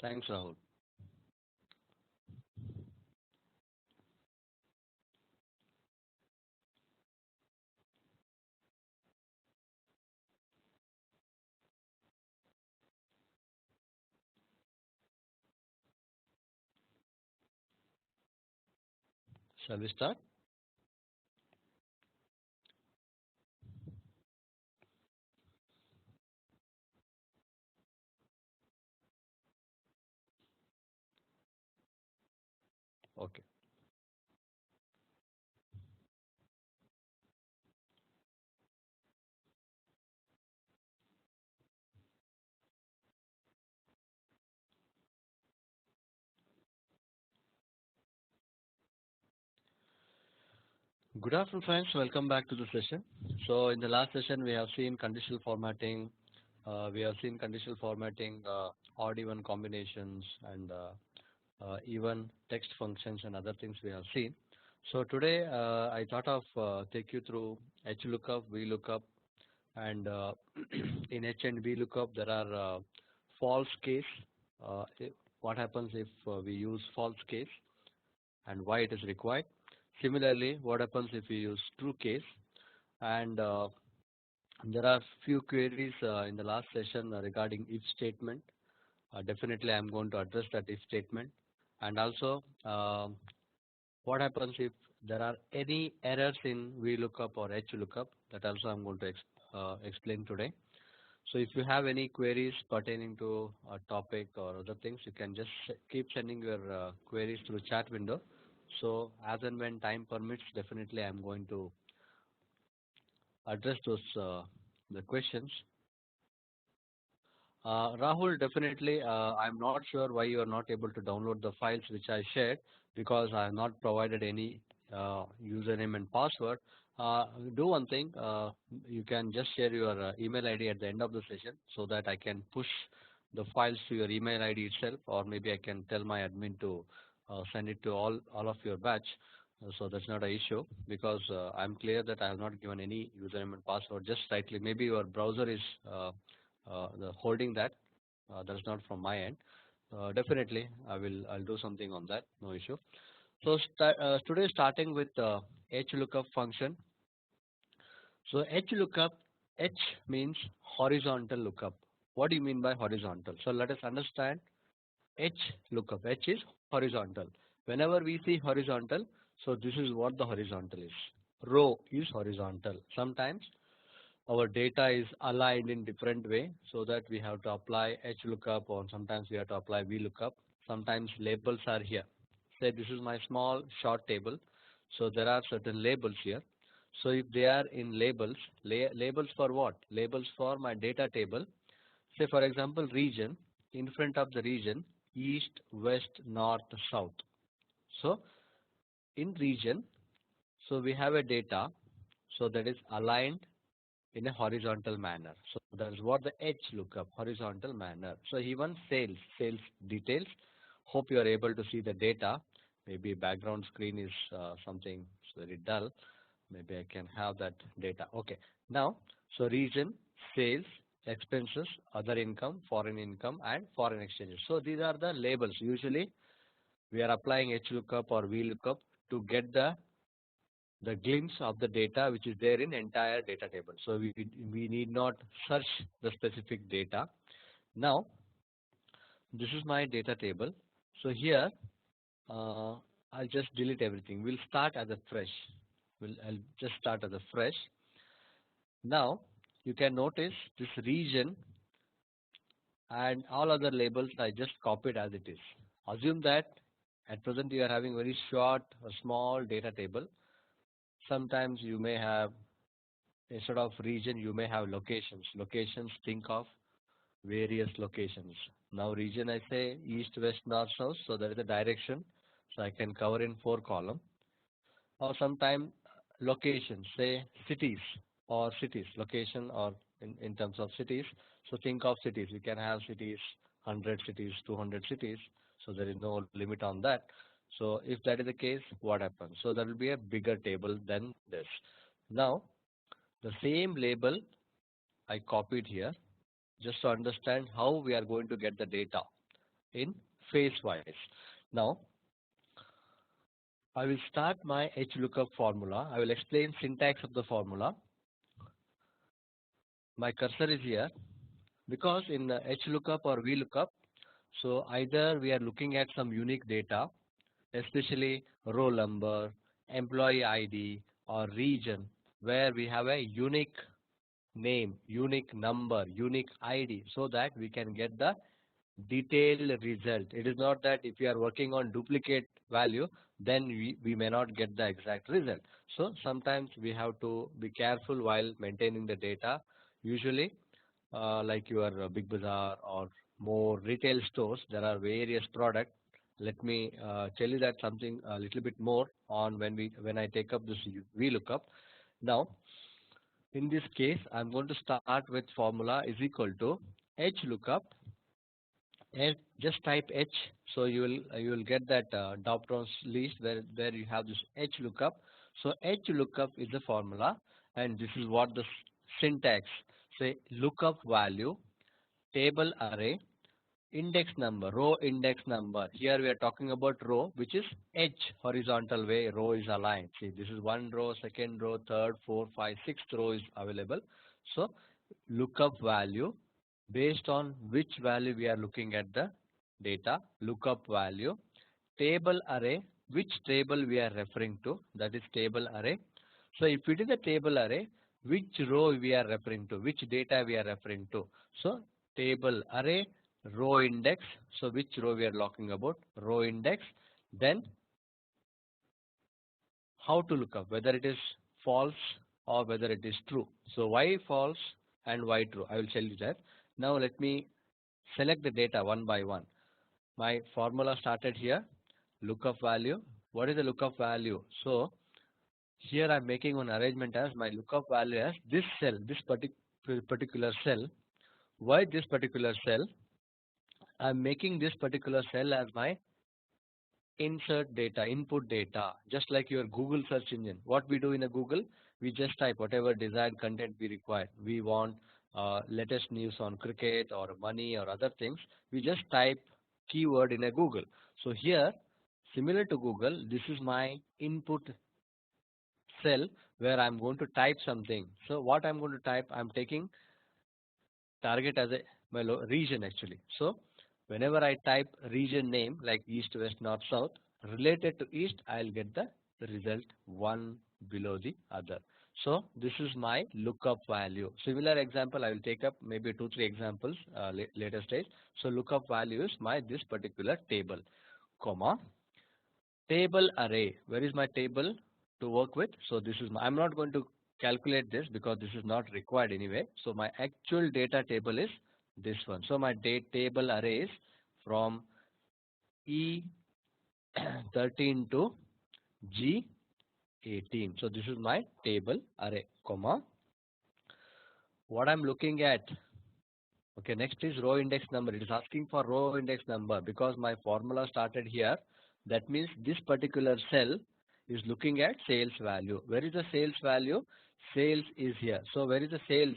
Thanks, Rahul. Shall we start? Okay. Good afternoon, friends. Welcome back to the session. So, in the last session, we have seen conditional formatting. We have seen conditional formatting, odd even combinations, and even text functions and other things we have seen. So today, I thought of take you through HLOOKUP, VLOOKUP, and in H and VLOOKUP there are false case. What happens if we use false case and why it is required? Similarly, what happens if we use true case? And there are few queries in the last session regarding if statement. Definitely, I am going to address that if statement. And also, what happens if there are any errors in VLOOKUP or HLOOKUP? That also I'm going to explain today. So if you have any queries pertaining to a topic or other things, you can just keep sending your queries through chat window. So as and when time permits, definitely I'm going to address those the questions. Rahul, definitely, I'm not sure why you are not able to download the files which I shared because I have not provided any username and password. Do one thing, you can just share your email ID at the end of the session so that I can push the files to your email ID itself, or maybe I can tell my admin to send it to all of your batch. So that's not an issue because I'm clear that I have not given any username and password. Just slightly, maybe your browser is holding that. That's not from my end. Definitely, I'll do something on that. No issue. So today starting with HLOOKUP function. So HLOOKUP, H means horizontal lookup. What do you mean by horizontal? So let us understand H lookup. H is horizontal. Whenever we see horizontal, so this is what the horizontal is. Row is horizontal. Sometimes our data is aligned in different way, so that we have to apply HLOOKUP, or sometimes we have to apply VLOOKUP. Sometimes labels are here. Say this is my small short table, so there are certain labels here. So if they are in labels, labels for what? Labels for my data table. Say for example region, in front of the region, east, west, north, south. So in region, so we have a data, so that is aligned in a horizontal manner. So that is what the H lookup, horizontal manner. So even sales details. Hope you are able to see the data. Maybe background screen is something very dull. Maybe I can have that data. Okay. Now, so region, sales, expenses, other income, and foreign exchanges. So these are the labels. Usually we are applying HLOOKUP or VLOOKUP to get the glimpse of the data which is there in entire data table. So we need not search the specific data. Now this is my data table. So here uh, I'll just delete everything. We'll start as a fresh. I'll just start as a fresh. Now you can notice this region and all other labels I just copied as it is. Assume that at present you are having very short or small data table. Sometimes you may have, instead of region, you may have locations. Locations, think of various locations. Now region, I say east, west, north, south, so there is a direction. So I can cover in 4 column. Or sometime locations, say cities, location, or in terms of cities. So think of cities. We can have cities, 100 cities, 200 cities. So there is no limit on that. So if that is the case, what happens? So there will be a bigger table than this. Now the same label I copied here just to understand how we are going to get the data. in phase wise. Now, I will start my HLOOKUP formula. I will explain syntax of the formula. My cursor is here because in HLOOKUP or VLOOKUP, so either we are looking at some unique data, especially roll number, employee ID, or region, where we have a unique name, unique number, unique ID, so that we can get the detailed result. It is not that if you are working on duplicate value, then we may not get the exact result. So sometimes we have to be careful while maintaining the data. Usually, like your Big Bazaar or more retail stores, there are various products. Let me tell you that something a little bit more on when I take up this VLOOKUP. Now, in this case, I'm going to start with formula is equal to HLOOKUP, and just type H, so you will get that drop-down list where you have this HLOOKUP. So HLOOKUP is the formula, and this is what the syntax say: lookup value, table array, index number, row index number. Here we are talking about row, which is H, horizontal way row is aligned. See, this is one row, second row, third, fourth, five, sixth row is available. So lookup value, based on which value we are looking at the data, lookup value, table array, which table we are referring to, that is table array. So if it is a table array, which row we are referring to, which data we are referring to. So table array, row index, so which row we are talking about, row index, then how to look up, whether it is false or whether it is true. So why false and why true, I will tell you that. Now let me select the data one by one. My formula started here, lookup value. What is the lookup value? So here I'm making one arrangement as my lookup value as this cell, this particular cell. Why this particular cell? I'm making this particular cell as my insert data, input data, just like your Google search engine. What we do in a Google, we just type whatever desired content we require. We want latest news on cricket or money or other things. We just type keyword in a Google. So here, similar to Google, this is my input cell where I'm going to type something. So what I'm going to type, I'm taking target as a my region actually. So whenever I type region name like east, west, north, south, related to east, I'll get the result one below the other. So this is my lookup value. Similar example, I will take up maybe 2-3 examples later stage. So lookup value is my this particular table, comma, table array. Where is my table to work with? So this is my, I'm not going to calculate this because this is not required anyway. So my actual data table is this one. So my table array is from E13 to G18. So this is my table array, comma. What I'm looking at, okay, next is row index number. It is asking for row index number because my formula started here. That means this particular cell is looking at sales value. Where is the sales value? Sales is here. So where is the sales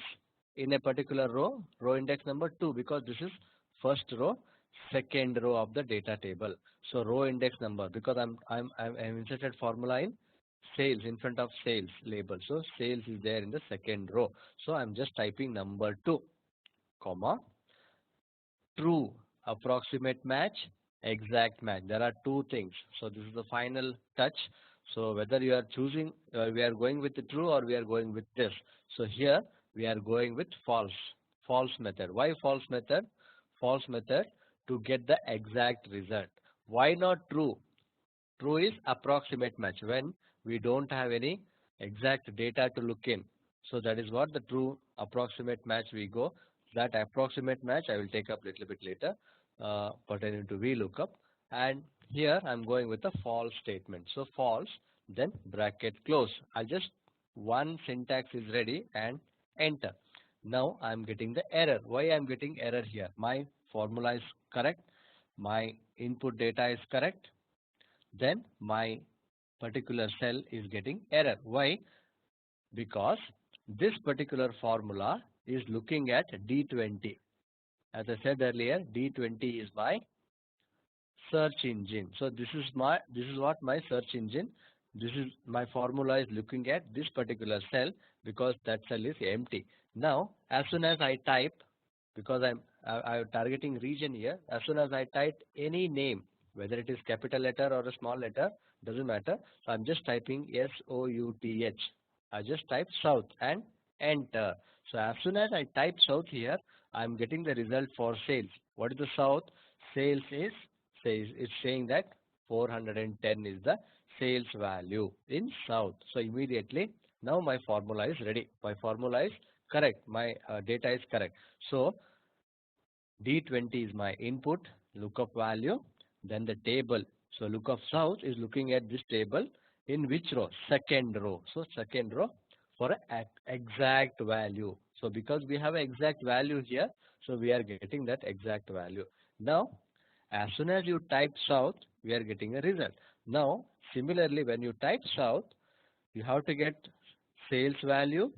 in a particular row? Row index number 2, because this is first row, second row of the data table. So row index number, because I'm inserted formula in sales in front of sales label. So sales is there in the second row. So I'm just typing number 2, comma, true, approximate match, exact match. There are two things. So this is the final touch. So whether you are choosing, we are going with the true or we are going with this. So here we are going with false, false method. Why false method? False method to get the exact result. Why not true? True is approximate match when we don't have any exact data to look in. So that is what the true approximate match we go. That approximate match I will take up little bit later pertaining to VLOOKUP. And here I'm going with a false statement. So false, then bracket close. I'll just one syntax is ready and enter. Now I'm getting the error. Why I'm getting error here? My formula is correct. My input data is correct. Then my particular cell is getting error. Why? Because this particular formula is looking at D20. As I said earlier, D20 is my search engine. So this is what my search engine. This is my formula is looking at this particular cell because that cell is empty. Now as soon as I type, because I'm targeting region here, as soon as I type any name, whether it is capital letter or a small letter, doesn't matter. So I'm just typing SOUTH. I just type south and enter. So as soon as I type south here, I'm getting the result for sales. What is the south? Sales is, says it's saying that 410 is the sales value in south. So immediately now my formula is ready. My formula is correct. My data is correct. So D20 is my input lookup value. Then the table. So lookup south is looking at this table in which row? Second row. So second row for an exact value. So because we have an exact value here, so we are getting that exact value. Now, as soon as you type south, we are getting a result. Now, similarly, when you type south, you have to get sales value,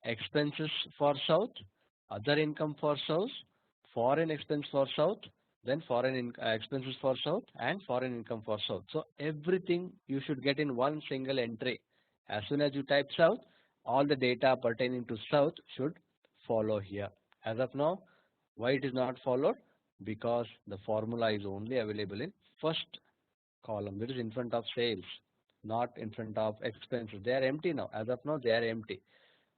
expenses for south, other income for south, foreign expense for south, then expenses for south and foreign income for south. So everything you should get in one single entry. As soon as you type south, all the data pertaining to south should follow here. As of now, why it is not followed? Because the formula is only available in first column, that is in front of sales, not in front of expenses. They are empty now. As of now, they are empty.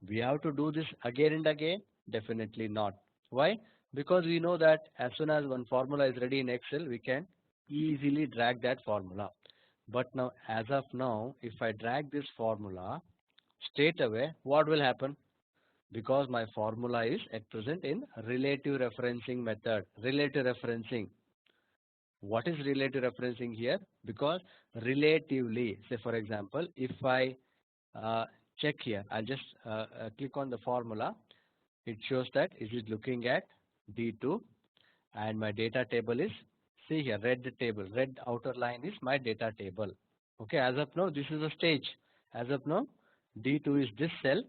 We have to do this again and again? Definitely not. Why? Because we know that as soon as one formula is ready in Excel, we can easily drag that formula. But now, as of now, if I drag this formula straight away, what will happen? Because my formula is at present in relative referencing method. Relative referencing. What is relative referencing here? Because relatively, say for example, if I check here, I'll just click on the formula. It shows that it is looking at D2 and my data table is, see here, red table, red outer line is my data table. Okay, as of now, this is a stage. As of now, D2 is this cell,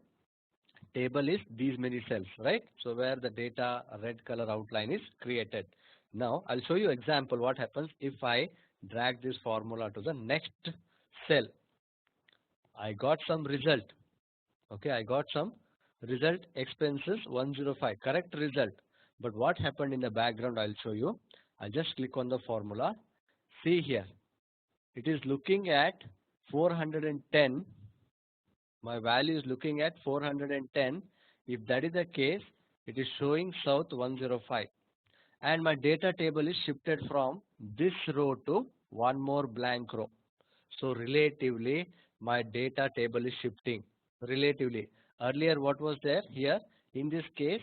table is these many cells, right? So where the data red color outline is created. Now I'll show you example what happens if I drag this formula to the next cell. I got some result. Okay, I got some result, expenses 105, correct result. But what happened in the background, I'll show you. I'll just click on the formula. See here, it is looking at 410. My value is looking at 410. If that is the case, it is showing south 105. And my data table is shifted from this row to one more blank row. So relatively, my data table is shifting. Relatively. Earlier, what was there? Here, in this case,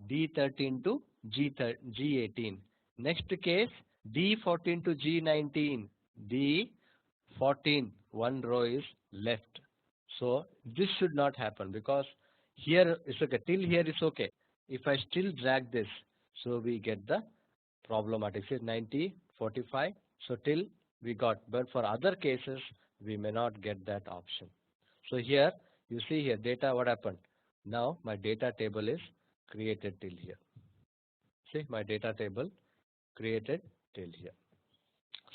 D13 to G18. Next case, D14 to G19. D14, one row is left. So this should not happen because here it's okay. Till here is okay. If I still drag this, so we get the problematic. Say 90, 45. So till we got, but for other cases, we may not get that option. So here, you see here, data, what happened? Now my data table is created till here. See, my data table created till here.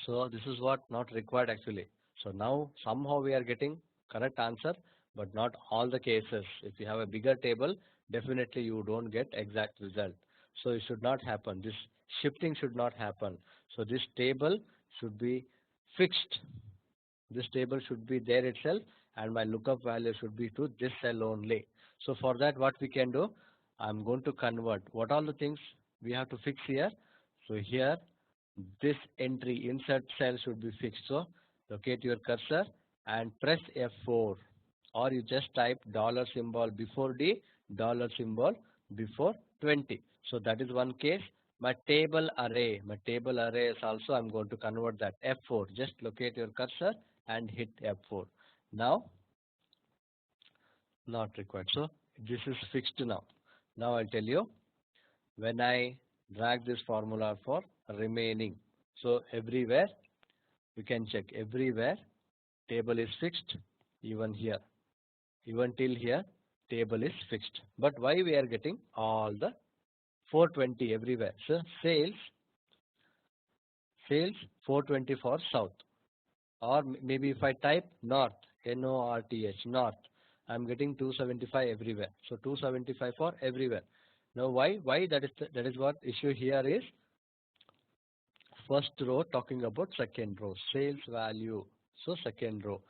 So this is what not required actually. So now somehow we are getting correct answer, but not all the cases. If you have a bigger table, definitely you don't get exact result. So it should not happen. This shifting should not happen. So this table should be fixed. This table should be there itself and my lookup value should be to this cell only. So for that what we can do, I'm going to convert. What all the things we have to fix here? So here this entry insert cell should be fixed. So locate your cursor and press F4 or you just type dollar symbol before D, dollar symbol before 20. So that is one case. My table array is also I'm going to convert that F4. Just locate your cursor and hit F4. Now not required. So this is fixed now. Now I'll tell you when I drag this formula for remaining. So everywhere you can check, everywhere table is fixed, even here, even till here table is fixed. But why we are getting all the 420 everywhere? So sales sales 420 for south. Or maybe if I type north, N-O-R-T-H, north, I'm getting 275 everywhere. So 275 for everywhere. Now why? Why that is what issue here is. First row talking about second row, sales value. So second row.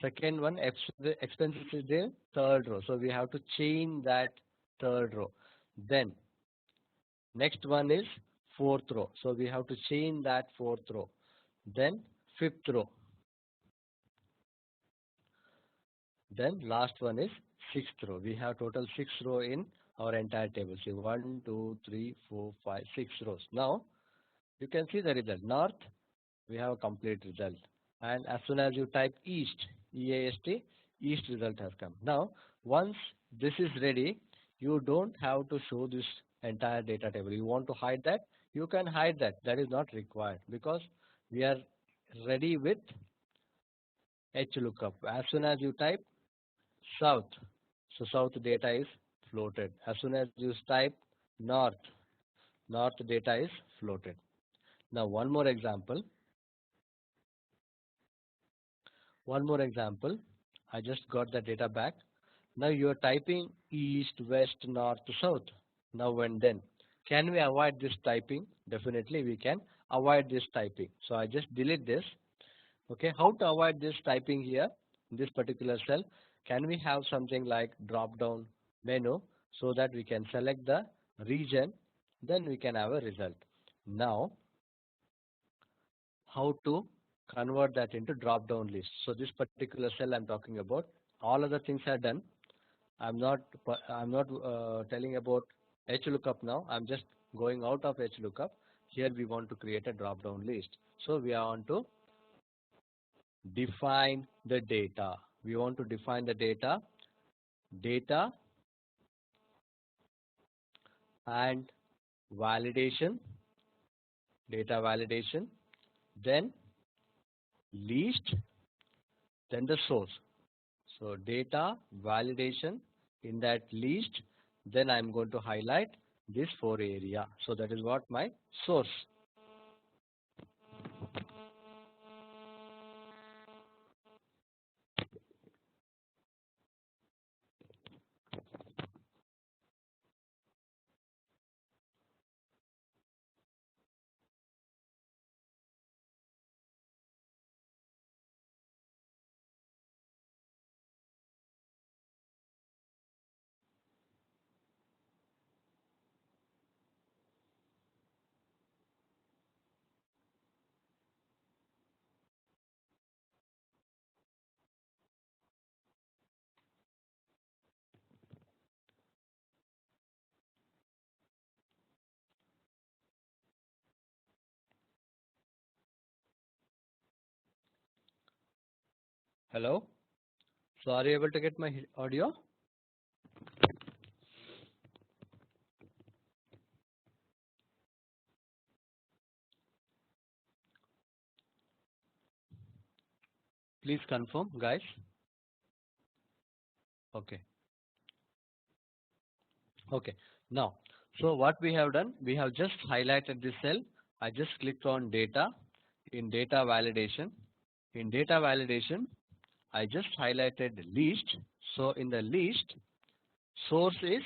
Second one, expenses is there, third row. So we have to change that third row. Then next one is fourth row. So we have to change that fourth row. Then fifth row. Then last one is sixth row. We have total 6 row in our entire table. See 1, 2, 3, 4, 5, 6 rows. Now you can see the result. North, we have a complete result. And as soon as you type east, EAST, east result has come. Now once this is ready, you don't have to show this entire data table. You want to hide that, you can hide that. That is not required because we are ready with HLOOKUP. As soon as you type south, so south data is floated. As soon as you type north, north data is floated. Now one more example. I just got the data back. Now you are typing east, west, north, south. Now and then. Can we avoid this typing? Definitely we can avoid this typing. So I just delete this. Okay, how to avoid this typing here in this particular cell? Can we have something like drop down menu so that we can select the region, then we can have a result. Now how to convert that into drop down list? So this particular cell I'm talking about, all other things are done. I'm not telling about HLOOKUP now. I'm just going out of HLOOKUP. Here we want to create a drop down list. So we want to define the data. We want to define the data and validation, then list, then the source. So data validation in that list, then I'm going to highlight this 4 area. So that is what my source. Hello? So are you able to get my audio? Please confirm, guys. Okay. Okay. Now, so what we have done, we have just highlighted this cell. I just clicked on data. In data validation, I just highlighted list. So in the list, source is,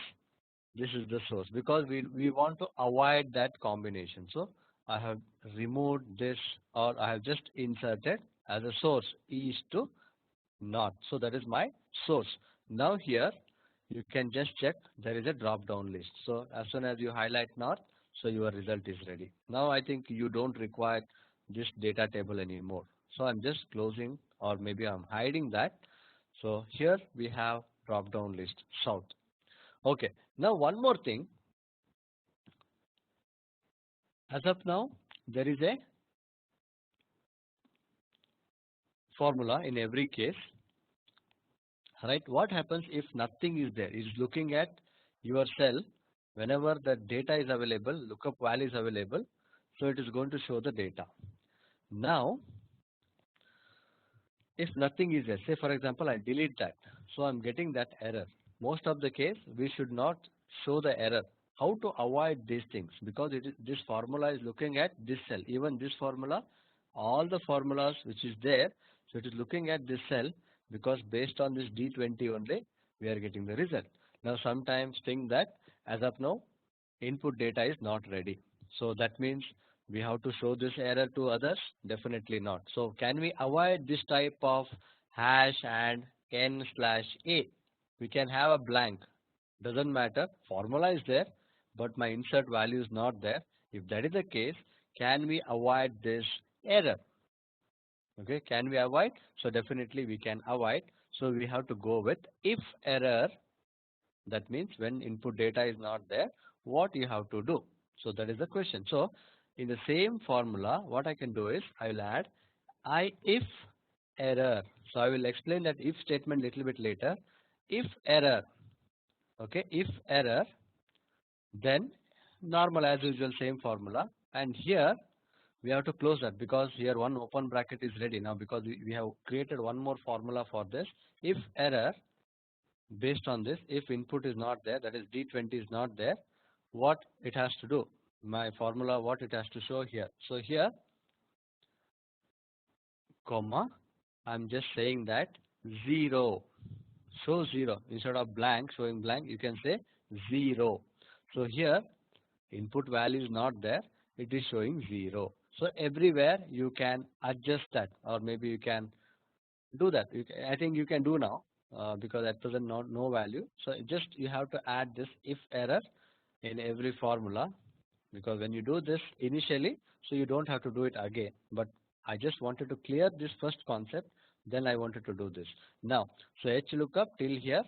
this is the source because we want to avoid that combination. So I have removed this, or I have just inserted as a source east to north. So that is my source. Now here you can just check there is a drop down list. So as soon as you highlight north, so your result is ready. Now I think you don't require this data table anymore. So I'm just closing, or maybe I'm hiding that. So here we have drop down list south. Okay, now one more thing. As of now, there is a formula in every case. Right? What happens if nothing is there? It is looking at your cell. Whenever the data is available, lookup value is available, so it is going to show the data. Now, if nothing is there, say for example, I delete that, so I'm getting that error. Most of the case, we should not show the error. how to avoid these things, because this formula is looking at this cell. Even this formula, all the formulas which is there, so it is looking at this cell, because based on this D20 only we are getting the result. Now sometimes think that as of now input data is not ready. So that means we have to show this error to others? Definitely not. So can we avoid this type of hash and n/a? We can have a blank. Doesn't matter. Formula is there, but my insert value is not there. If that is the case, can we avoid this error? Okay, can we avoid? So definitely we can avoid. So we have to go with if error. That means when input data is not there, what you have to do? So that is the question. So in the same formula, what I can do is I will add if error. So I will explain that if statement little bit later. If error, okay, if error, then normal as usual same formula, and here we have to close that, because here one open bracket is ready now, because we have created one more formula for this. If error, based on this, if input is not there, that is D20 is not there, what it has to do, my formula, what it has to show here. So here, comma, I'm just saying that 0, show 0 instead of blank, showing blank, you can say 0. So here input value is not there, it is showing 0. So everywhere you can adjust that, or maybe you can do that. I think you can do now, because at present no value. So just you have to add this if error in every formula, because when you do this initially, so you don't have to do it again. But I just wanted to clear this first concept, then I wanted to do this. Now, so HLOOKUP till here,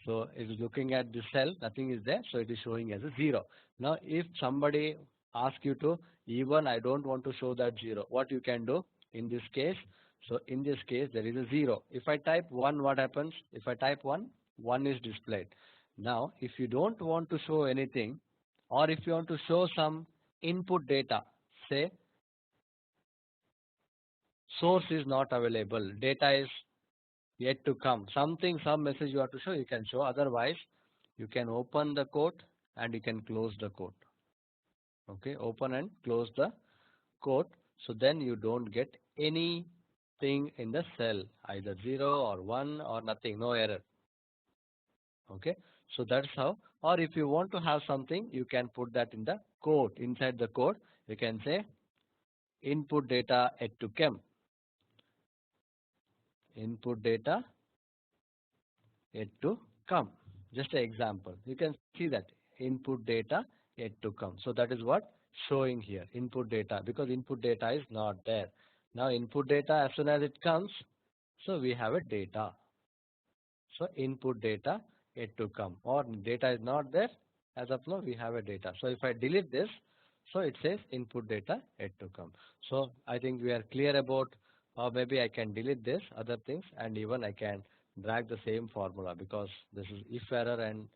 so it is looking at the cell, nothing is there, so it is showing as a 0. Now if somebody asks you to, even I don't want to show that 0, what you can do in this case? So in this case there is a 0. If I type 1, what happens? If I type 1, 1 is displayed. Now if you don't want to show anything, or if you want to show some input data, say source is not available, data is yet to come, some message you have to show, you can show. Otherwise you can open the quote and you can close the quote. Okay, open and close the quote. So then you don't get anything in the cell, either 0 or 1 or nothing, no error. Okay, so that's how. Or if you want to have something, you can put that in the code. Inside the code you can say input data yet to come, input data yet to come. Just an example, you can see that input data yet to come. So that is what showing here, input data, because input data is not there. Now input data, as soon as it comes, so we have a data. So input data yet to come, or data is not there, as of now we have a data. So if I delete this, so it says input data yet to come. So I think we are clear about, or maybe I can delete this other things, and even I can drag the same formula, because this is if error and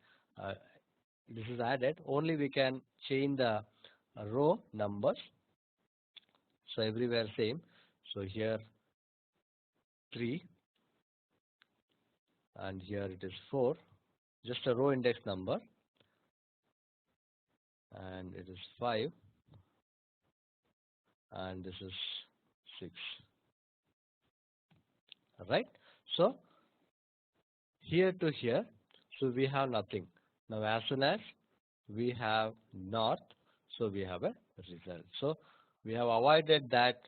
this is added. Only we can change the row numbers. So everywhere same. So here 3 and here it is 4, just a row index number, and it is 5 and this is 6. Right? So here to here, so we have nothing. Now as soon as we have not, so we have a result. So we have avoided that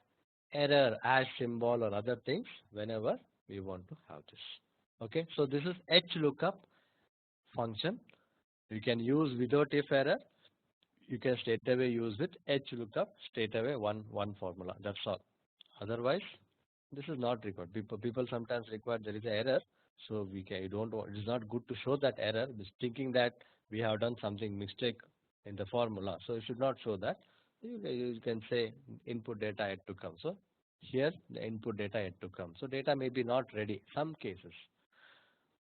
error as symbol or other things whenever we want to have this. Okay, so this is HLOOKUP function. You can use without if error. You can straight away use with HLOOKUP, straight away one formula. That's all. Otherwise, this is not required. People sometimes require there is an error, so we can. You don't. It is not good to show that error. Just thinking that we have done something mistake in the formula, so you should not show that. You can say input data yet to come. So here the input data yet to come. So data may be not ready. Some cases.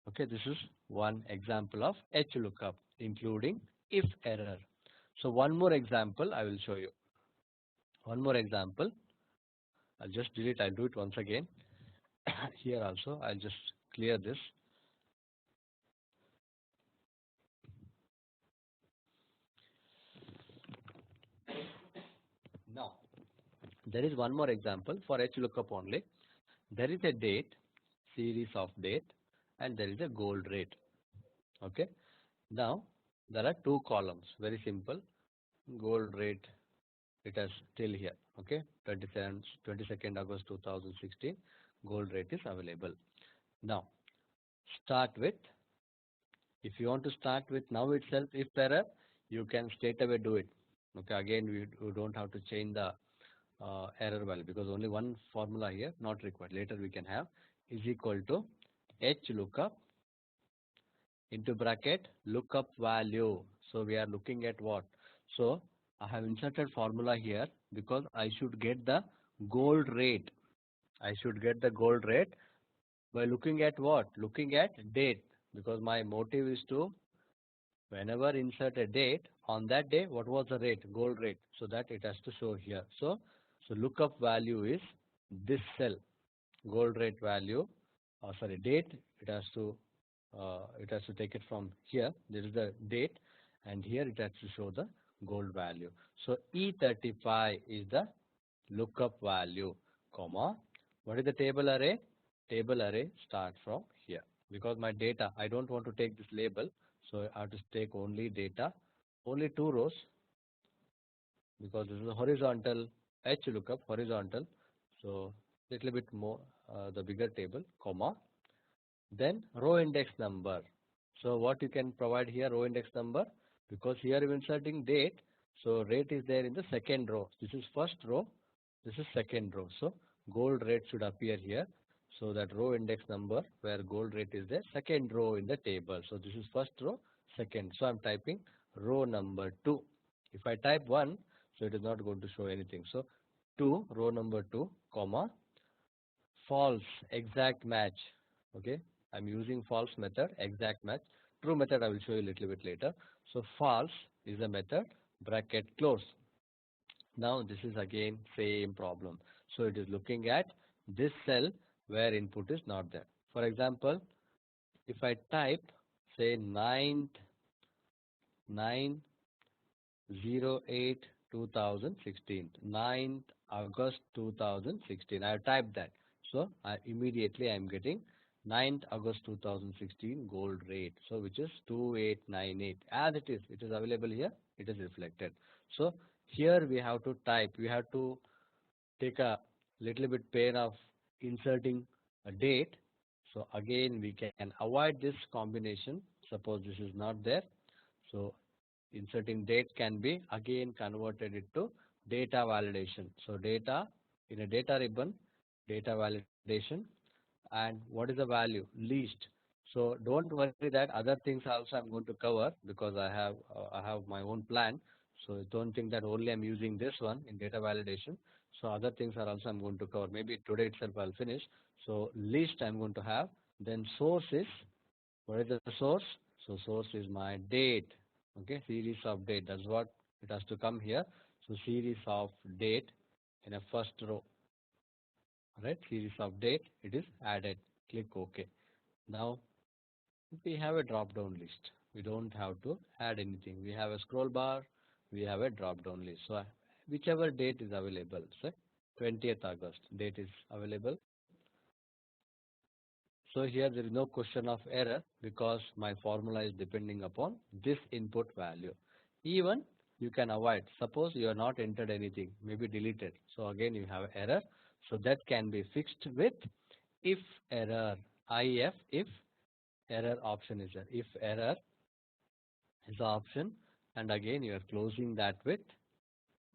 Okay, this is one example of HLOOKUP, including if error. So one more example I will show you. One more example. I'll just delete. I'll do it once again. Here also I'll just clear this. There is one more example for HLOOKUP only. There is a date, series of date, and there is a gold rate. Okay. Now there are two columns. Very simple. Gold rate, it has till here. Okay. 22nd August 2016. Gold rate is available. Now start with. If you want to start with now itself, if error, you can straight away do it. Okay. Again, we don't have to change the error value because only one formula here, not required. Later we can have is equal to H lookup into bracket lookup value. So we are looking at what? So I have inserted formula here because I should get the gold rate. I should get the gold rate by looking at what? Looking at date, because my motive is to whenever insert a date on that day, what was the rate? Gold rate. So that it has to show here. So lookup value is this cell, gold rate value, sorry, date. It has to take it from here. There is the date, and here it has to show the gold value. So E35 is the lookup value, comma. What is the table array? Table array starts from here. Because my data, I don't want to take this label, so I have to take only data, only two rows, because this is a horizontal H lookup, horizontal. So little bit more, the bigger table, comma. Then row index number. So what you can provide here, row index number, because here we are inserting date. So rate is there in the second row. This is first row. This is second row. So gold rate should appear here. So that row index number where gold rate is there, second row in the table. So this is first row, second. So I'm typing row number 2. If I type 1, so it is not going to show anything. So 2, row number 2, comma, false, exact match. Okay, I'm using false method, exact match. True method I will show you a little bit later. So false is the method, bracket close. Now this is again same problem. So it is looking at this cell where input is not there. For example, if I type say 9/08/2016, 9th August 2016, I have typed that. So immediately I am getting 9th August 2016 gold rate. So which is 2898. As it is available here, it is reflected. So here we have to type, we have to take a little bit pain of inserting a date. So again we can avoid this combination. Suppose this is not there. So inserting date can be again converted into data validation. So data in a data ribbon, data validation, and what is the value? Least. So don't worry that other things also I'm going to cover because I have my own plan. So don't think that only I'm using this one in data validation. So other things are also I'm going to cover. Maybe today itself I'll finish. So least I'm going to have. Then source is, what is the source? So source is my date. Okay, series of date. That's what it has to come here. So series of date in a first row. Right, series of date. It is added. Click OK. Now we have a drop down list. We don't have to add anything. We have a scroll bar. We have a drop down list. So whichever date is available, say 20th August date is available. So here there is no question of error because my formula is depending upon this input value. Even you can avoid. Suppose you are not entered anything, maybe deleted. So again you have error. So that can be fixed with if error, if error option is there. If error is the option, and again you are closing that with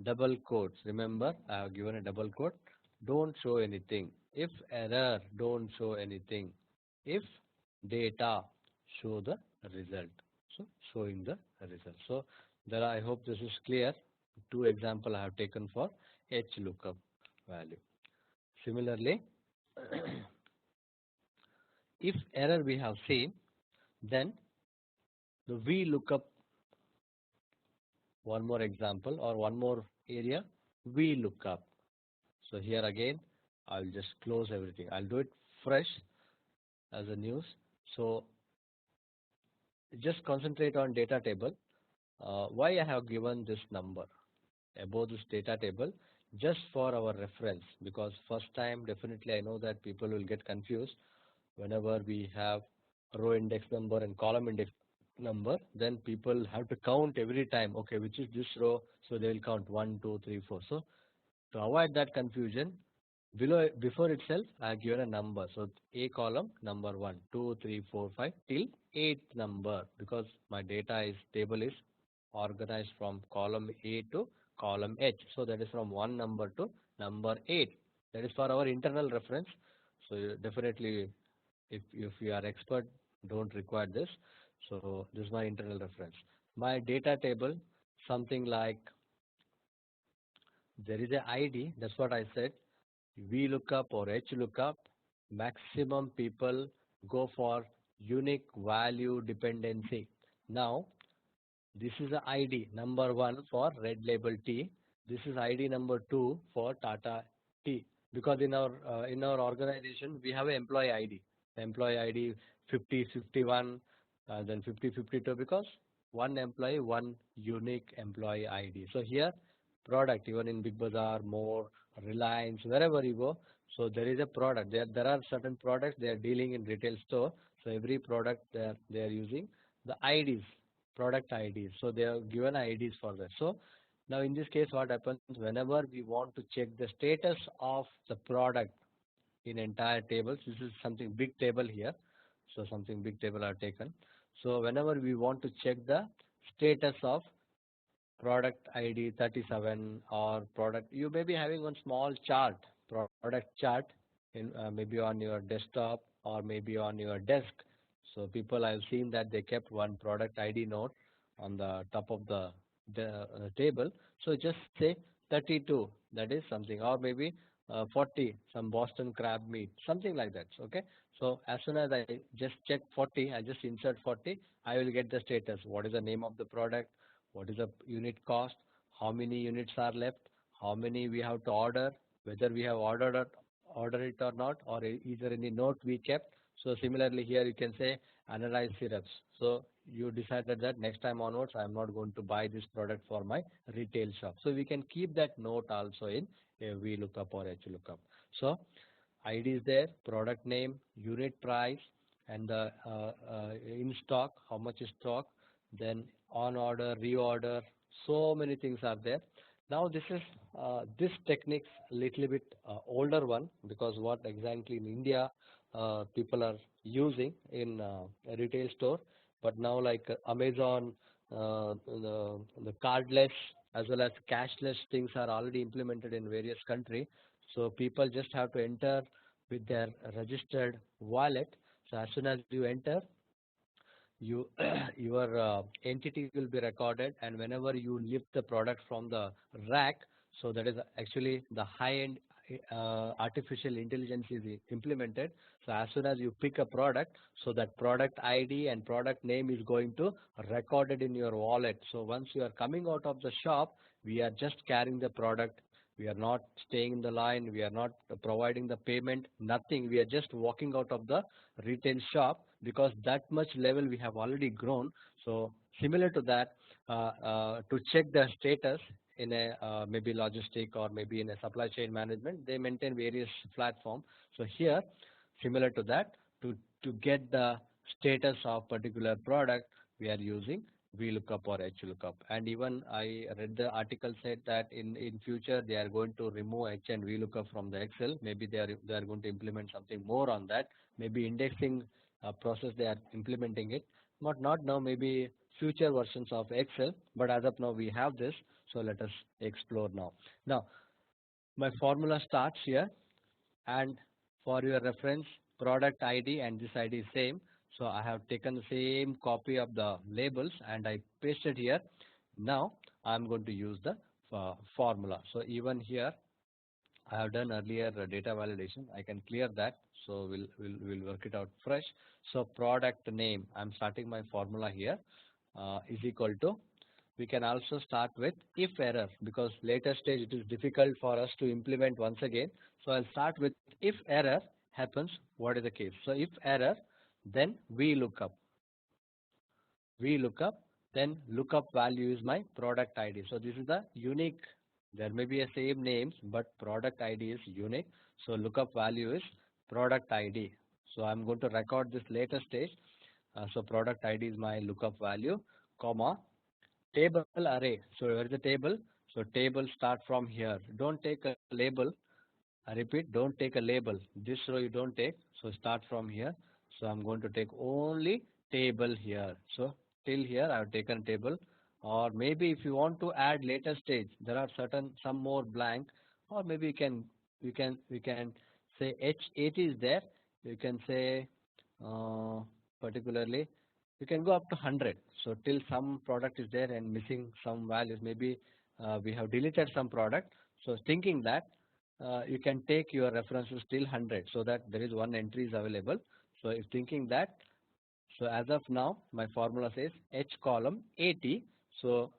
double quotes. Remember, I have given a double quote. Don't show anything. If error, don't show anything. If data, show the result. So showing the result. So there I hope this is clear. Two example I have taken for H lookup value. Similarly, if error we have seen, then the V lookup, one more example or one more area, V lookup. So here again, I'll just close everything. I'll do it fresh as a news. So just concentrate on data table. Why I have given this number? above this data table just for our reference, because first time definitely I know that people will get confused whenever we have row index number and column index number. Then people have to count every time, okay, which is this row, so they will count 1 2 3 4. So to avoid that confusion, before itself I have given a number. So A column number 1 2 3 4 5 till 8th number, because my data is table is organized from column A to column H. So that is from one number to number 8. That is for our internal reference. So definitely, if you are expert, don't require this. So this is my internal reference. My data table, something like there is a ID. That's what I said. VLOOKUP or HLOOKUP, maximum people go for unique value dependency. Now, this is the ID number 1 for red label tea. This is ID number 2 for Tata Tea. Because in our organization we have an employee ID. Employee ID 5051, then 5052, because one employee, one unique employee ID. So here product, even in Big Bazaar, More, Reliance, wherever you go, so there is a product. There are certain products they are dealing in retail store. So every product they are using the IDs, product IDs. So they are given IDs for that. So now in this case, what happens whenever we want to check the status of the product in entire tables, this is something big table here. So something big table are taken. So whenever we want to check the status of product ID 37 or product, you may be having one small chart, product chart in maybe on your desktop or maybe on your desk. So people, I've seen that they kept one product ID note on the top of the table. So just say 32, that is something, or maybe 40, some Boston crab meat, something like that. Okay. So as soon as I just check 40, I just insert 40, I will get the status. What is the name of the product? What is the unit cost, how many units are left, how many we have to order, whether we have order it or not, or either any note we kept. So similarly here you can say analyze syrups. So you decided that next time onwards I am not going to buy this product for my retail shop. So we can keep that note also in a VLOOKUP or HLOOKUP. So ID is there, product name, unit price, and the in stock, how much is stock, then on order, reorder, so many things are there. Now this techniques little bit older one, because what exactly in India people are using in a retail store, but now like Amazon, the cardless as well as cashless things are already implemented in various countries. So people just have to enter with their registered wallet. So as soon as you enter, you your entity will be recorded, and whenever you lift the product from the rack, so that is actually the high end artificial intelligence is implemented. So as soon as you pick a product, so that product ID and product name is going to recorded in your wallet. So once you are coming out of the shop, we are just carrying the product. We are not staying in the line, we are not providing the payment, nothing. We are just walking out of the retail shop, because that much level we have already grown. So similar to that, to check the status in a maybe logistic or maybe in a supply chain management, they maintain various platform. So here, similar to that, to get the status of particular product, we are using VLOOKUP or HLOOKUP. And even I read the article said that in future they are going to remove H and VLOOKUP from the Excel. Maybe they are going to implement something more on that. Maybe indexing process they are implementing it. Not now. Maybe future versions of Excel. But as of now we have this. So let us explore now. Now my formula starts here, and for your reference, product ID and this ID is same. So I have taken the same copy of the labels and I pasted here. Now I'm going to use the formula. So even here I have done earlier data validation. I can clear that. So we'll work it out fresh. So product name, I'm starting my formula here, is equal to, we can also start with if error, because later stage it is difficult for us to implement once again. So I'll start with if error happens, what is the case? So if error, then VLOOKUP, then lookup value is my product ID. So this is the unique There may be a same names, but product ID is unique. So lookup value is product ID. So I'm going to record this later stage. So product ID is my lookup value, comma, table array. So where is the table? So table start from here. Don't take a label. I repeat, don't take a label. This row you don't take. So start from here. So I'm going to take only table here. So till here I have taken table. Or maybe if you want to add later stage, there are some more blank. Or maybe we can say H80 is there. You can say uh, particularly you can go up to 100. So till some product is there and missing some values. Maybe we have deleted some product. So thinking that you can take your references till 100 so that there is one entry is available. So if thinking that, so as of now, my formula says H column 80. So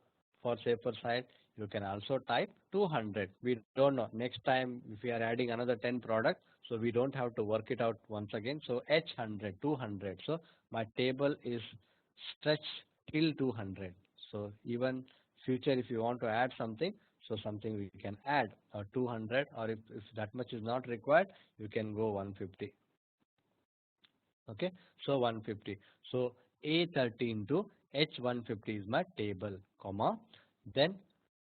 for safer side, you can also type 200. We don't know. Next time, if we are adding another 10 product, so we don't have to work it out once again. So H 100, 200. So my table is stretched till 200. So even future, if you want to add something, so something we can add 200, or if that much is not required, you can go 150. Okay, so 150. So A13 to H150 is my table, comma. Then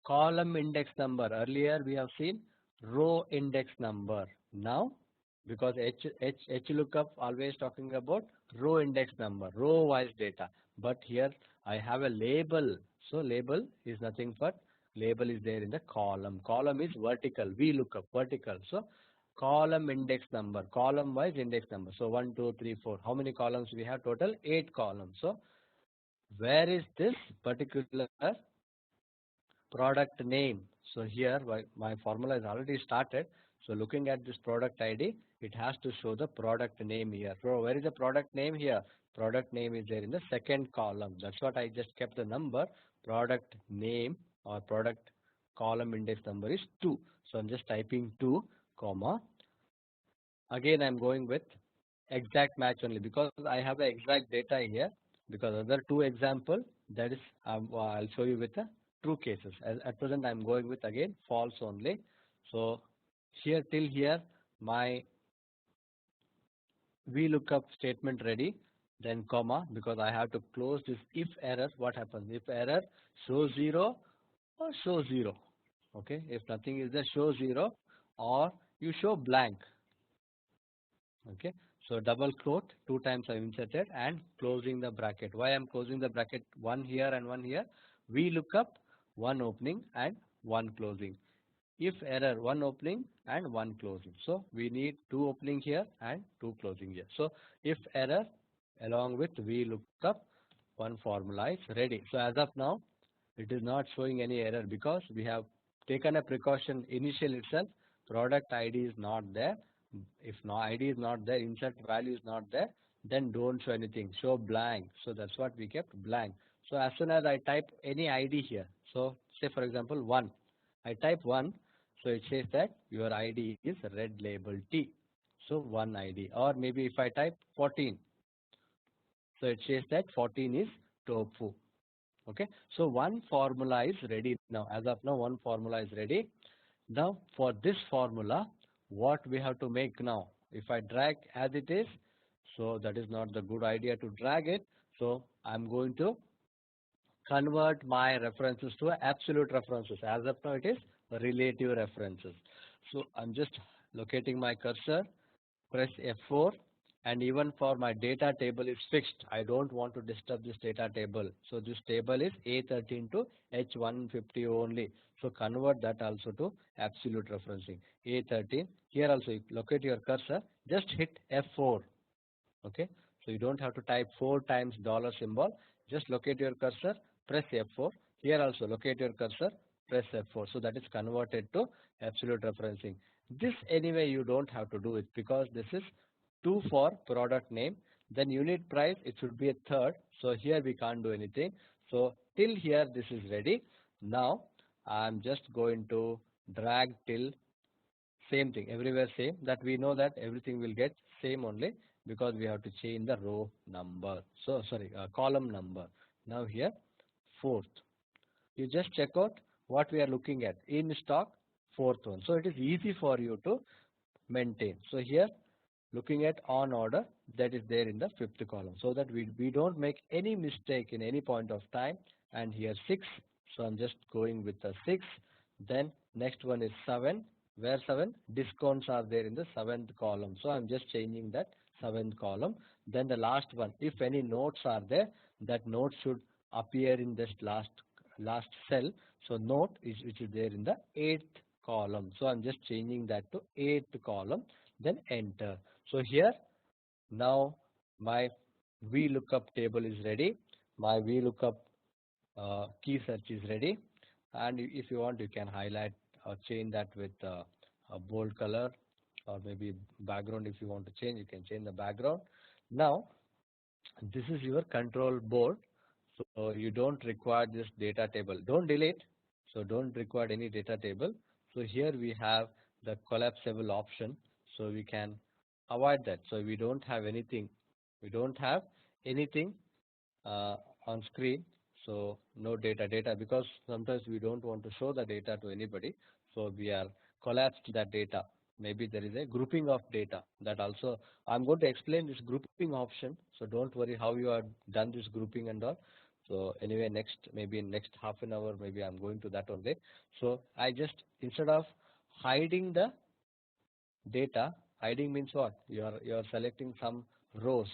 column index number. Earlier we have seen row index number. Now, because H lookup always talking about row index number, row wise data. But here I have a label. So label is nothing but label is there in the column. Column is vertical. V lookup vertical. So column index number, column wise index number. So 1, 2, 3, 4. How many columns we have? Total 8 columns. So where is this particular product name? So here my formula is already started. So looking at this product ID, it has to show the product name here. So where is the product name here? Product name is there in the second column. That's what I just kept the number. Product name or product column index number is 2. So I'm just typing 2, comma. Again I'm going with exact match only because I have the exact data here. Because other two example, that is I'll show you with the true cases. At present I'm going with again false only. So here till here my VLOOKUP statement ready, then comma, because I have to close this if error. What happens if error? Show 0 or show 0. Okay, if nothing is there, show 0 or you show blank. Okay, so double quote 2 times I inserted and closing the bracket. Why I'm closing the bracket? One here and one here. We look up one opening and one closing. If error, one opening and one closing. So we need 2 opening here and 2 closing here. So if error, along with we look up, one formula is ready. So as of now it is not showing any error because we have taken a precaution initial itself. Product ID is not there. If no ID is not there, insert value is not there, then don't show anything. Show blank. So that's what we kept blank. So as soon as I type any ID here, so say for example 1, I type 1, so it says that your ID is red label T. So 1 ID. Or maybe if I type 14, so it says that 14 is tofu. Okay, so one formula is ready now. As of now, one formula is ready. Now for this formula, what we have to make now? If I drag as it is, so that is not the good idea to drag it. So I'm going to convert my references to absolute references. As of now, it is relative references. So I'm just locating my cursor, press F4, and even for my data table is fixed. I don't want to disturb this data table. So this table is A13 to H150 only. So convert that also to absolute referencing. A13. Here also you locate your cursor. Just hit F4. Okay. So you don't have to type 4 times dollar symbol. Just locate your cursor. Press F4. Here also locate your cursor. Press F4. So that is converted to absolute referencing. This anyway you don't have to do it because this is 2 for product name, then unit price it should be a third. So here we can't do anything. So till here this is ready. Now I'm just going to drag till same thing everywhere same, that we know that everything will get same only because we have to change the row number. So sorry, column number. Now here fourth, you just check out what we are looking at in stock, fourth one. So it is easy for you to maintain. So here looking at on order, that is there in the fifth column, so that we don't make any mistake in any point of time. And here 6, so I'm just going with the 6. Then next one is 7, where 7 discounts are there in the seventh column, so I'm just changing that seventh column. Then the last one, if any notes are there, that note should appear in this last cell. So note is which is there in the eighth column, so I'm just changing that to eighth column, then enter. So here now my VLOOKUP table is ready, my VLOOKUP key search is ready. And if you want, you can highlight or change that with a bold color, or maybe background. If you want to change, you can change the background. Now this is your control board, so you don't require this data table, don't delete, so don't require any data table. So here we have the collapsible option, so we can avoid that. So we don't have anything uh, on screen, so no data, because sometimes we don't want to show the data to anybody, so we are collapsed that data. Maybe there is a grouping of data, that also I'm going to explain this grouping option, so don't worry how you are done this grouping and all. So anyway, maybe in next half an hour, maybe I'm going to that only. So I just, instead of hiding the data, hiding means what? You are selecting some rows.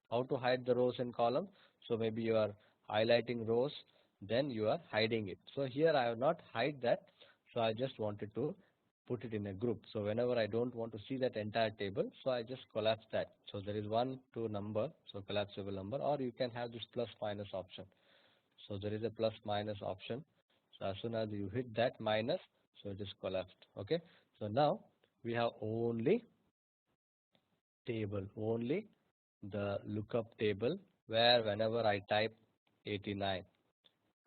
How to hide the rows and columns? So maybe you are highlighting rows, then you are hiding it. So here I have not hide that, so I just wanted to put it in a group. So whenever I don't want to see that entire table, so I just collapse that. So there is 1 2 number, so collapsible number, or you can have this plus minus option. So there is a plus minus option. So as soon as you hit that minus, so it is collapsed. Okay. So now we have only table, only the lookup table, where whenever I type 89,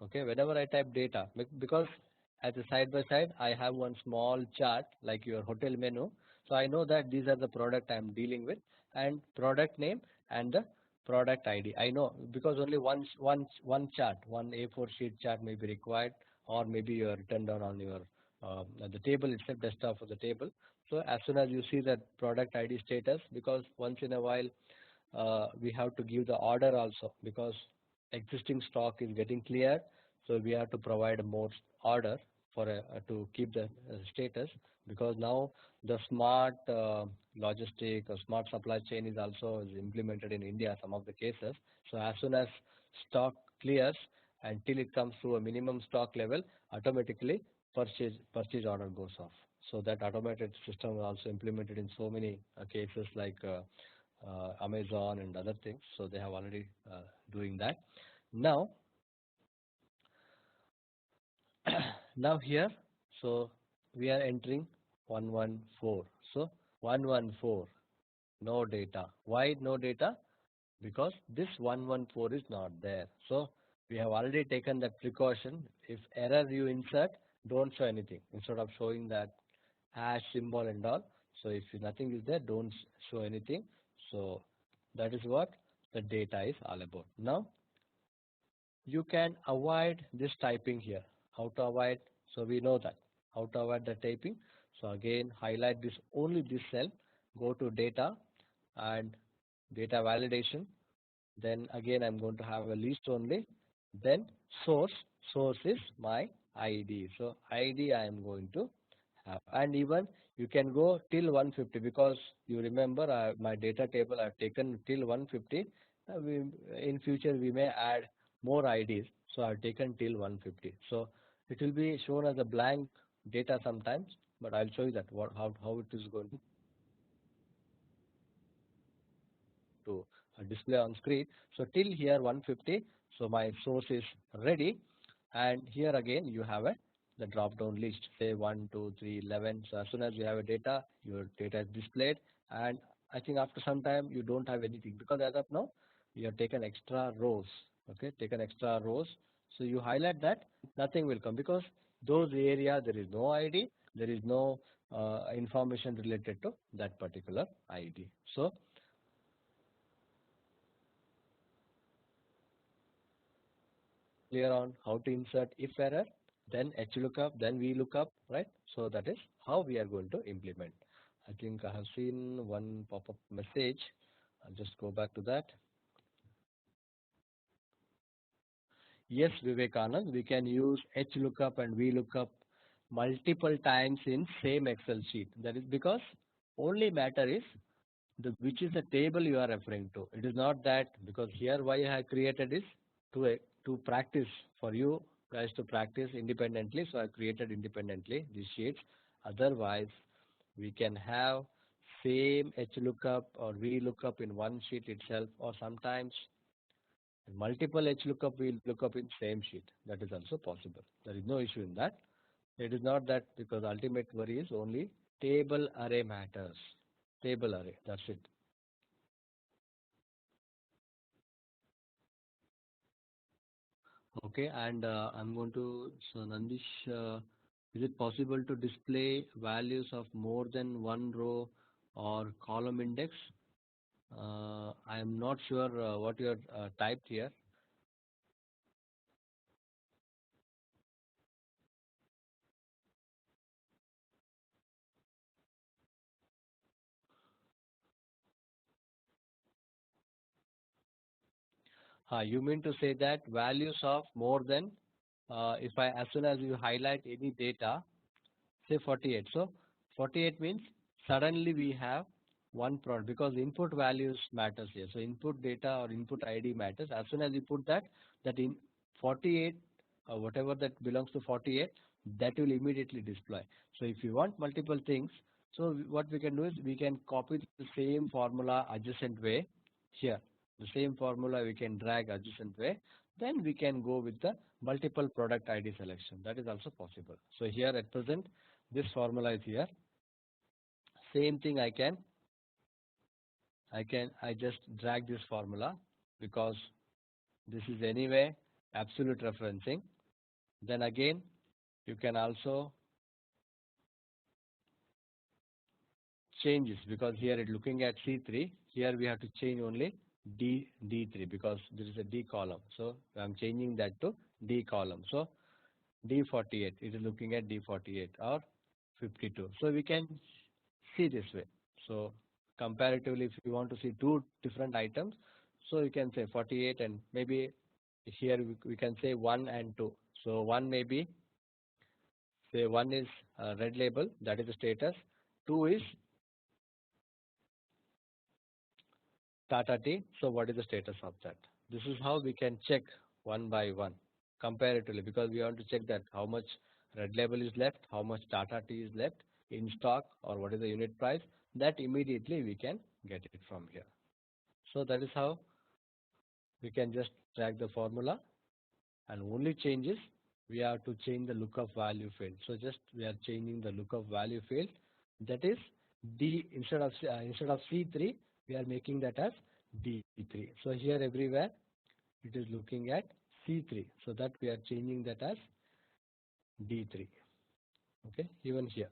okay, whenever I type data, because at the side by side I have one small chart like your hotel menu, so I know that these are the product I am dealing with, and product name and the product ID I know, because only one chart, one A4 sheet chart may be required, or maybe you are written down on your the table itself, desktop of the table. So as soon as you see that product ID status, because once in a while we have to give the order also, because existing stock is getting cleared, so we have to provide more order for to keep the status, because now the smart logistic or smart supply chain is also is implemented in India, some of the cases. So as soon as stock clears until it comes to a minimum stock level, automatically purchase order goes off. So that automated system is also implemented in so many cases like Amazon and other things. So they have already doing that. Now, now here, so we are entering 114. So 114, no data. Why no data? Because this 114 is not there. So we have already taken that precaution. If error you insert, don't show anything. Instead of showing that hash symbol and all, so if nothing is there, don't show anything. So that is what the data is all about. Now you can avoid this typing here. How to avoid? So we know that how to avoid the typing. So again, highlight this, only this cell, go to data and data validation. Then again I'm going to have a list only. Then source is my ID. So ID I am going to have, and even you can go till 150, because you remember my data table I've taken till 150. In future we may add more IDs, so I've taken till 150. So it will be shown as a blank data sometimes, but I'll show you that how it is going to display on screen. So till here 150, so my source is ready, and here again you have the drop down list, say 1 2 3 11. So as soon as you have a data, your data is displayed, and I think after some time you don't have anything, because as of now you have taken extra rows. Okay, taken extra rows, so you highlight that, nothing will come, because those area there is no ID, there is no information related to that particular ID. So clear on how to insert if error. then HLOOKUP, then VLOOKUP, right? So that is how we are going to implement. I think I have seen one pop-up message. I'll just go back to that. Yes, Vivekanand, we can use HLOOKUP and VLOOKUP multiple times in same Excel sheet. That is because only matter is which is the table you are referring to. It is not that, because here why I have created is to practice, for you guys to practice independently. So I created independently these sheets. Otherwise, we can have same HLOOKUP or VLOOKUP in one sheet itself, or sometimes multiple HLOOKUP VLOOKUP in same sheet. That is also possible. There is no issue in that. It is not that, because ultimate worry is only table array matters. Table array, that's it. Okay, and I'm going to, so Nandish, is it possible to display values of more than one row or column index? I am not sure what you have typed here. You mean to say that values of more than, if I, as soon as you highlight any data, say 48. So 48 means suddenly we have one product, because input values matters here. So input data or input ID matters. As soon as you put that, that in 48, whatever that belongs to 48, that will immediately display. So if you want multiple things, so what we can do is we can copy the same formula adjacent way here. The same formula we can drag adjacent way. Then we can go with the multiple product ID selection. That is also possible. So here at present, this formula is here. Same thing I just drag this formula, because this is anyway absolute referencing. Then again, you can also change this, because here it looking at C3. Here we have to change only D3, because there is a D column. So I'm changing that to D column. So D48, it is looking at D48 or 52. So we can see this way. So comparatively, if you want to see two different items, so you can say 48, and maybe here we can say 1 and 2. So 1 maybe, say 1 is red label, that is the status. 2 is Tata Tea. So what is the status of that? This is how we can check one by one comparatively, because we want to check that how much red label is left, how much Tata Tea is left in stock, or what is the unit price. That immediately we can get it from here. So that is how we can just drag the formula, and only changes we have to change the lookup value field. So just we are changing the lookup value field, that is D, instead of C3, we are making that as D3. So here everywhere it is looking at C3, so that we are changing that as D3. Okay, even here.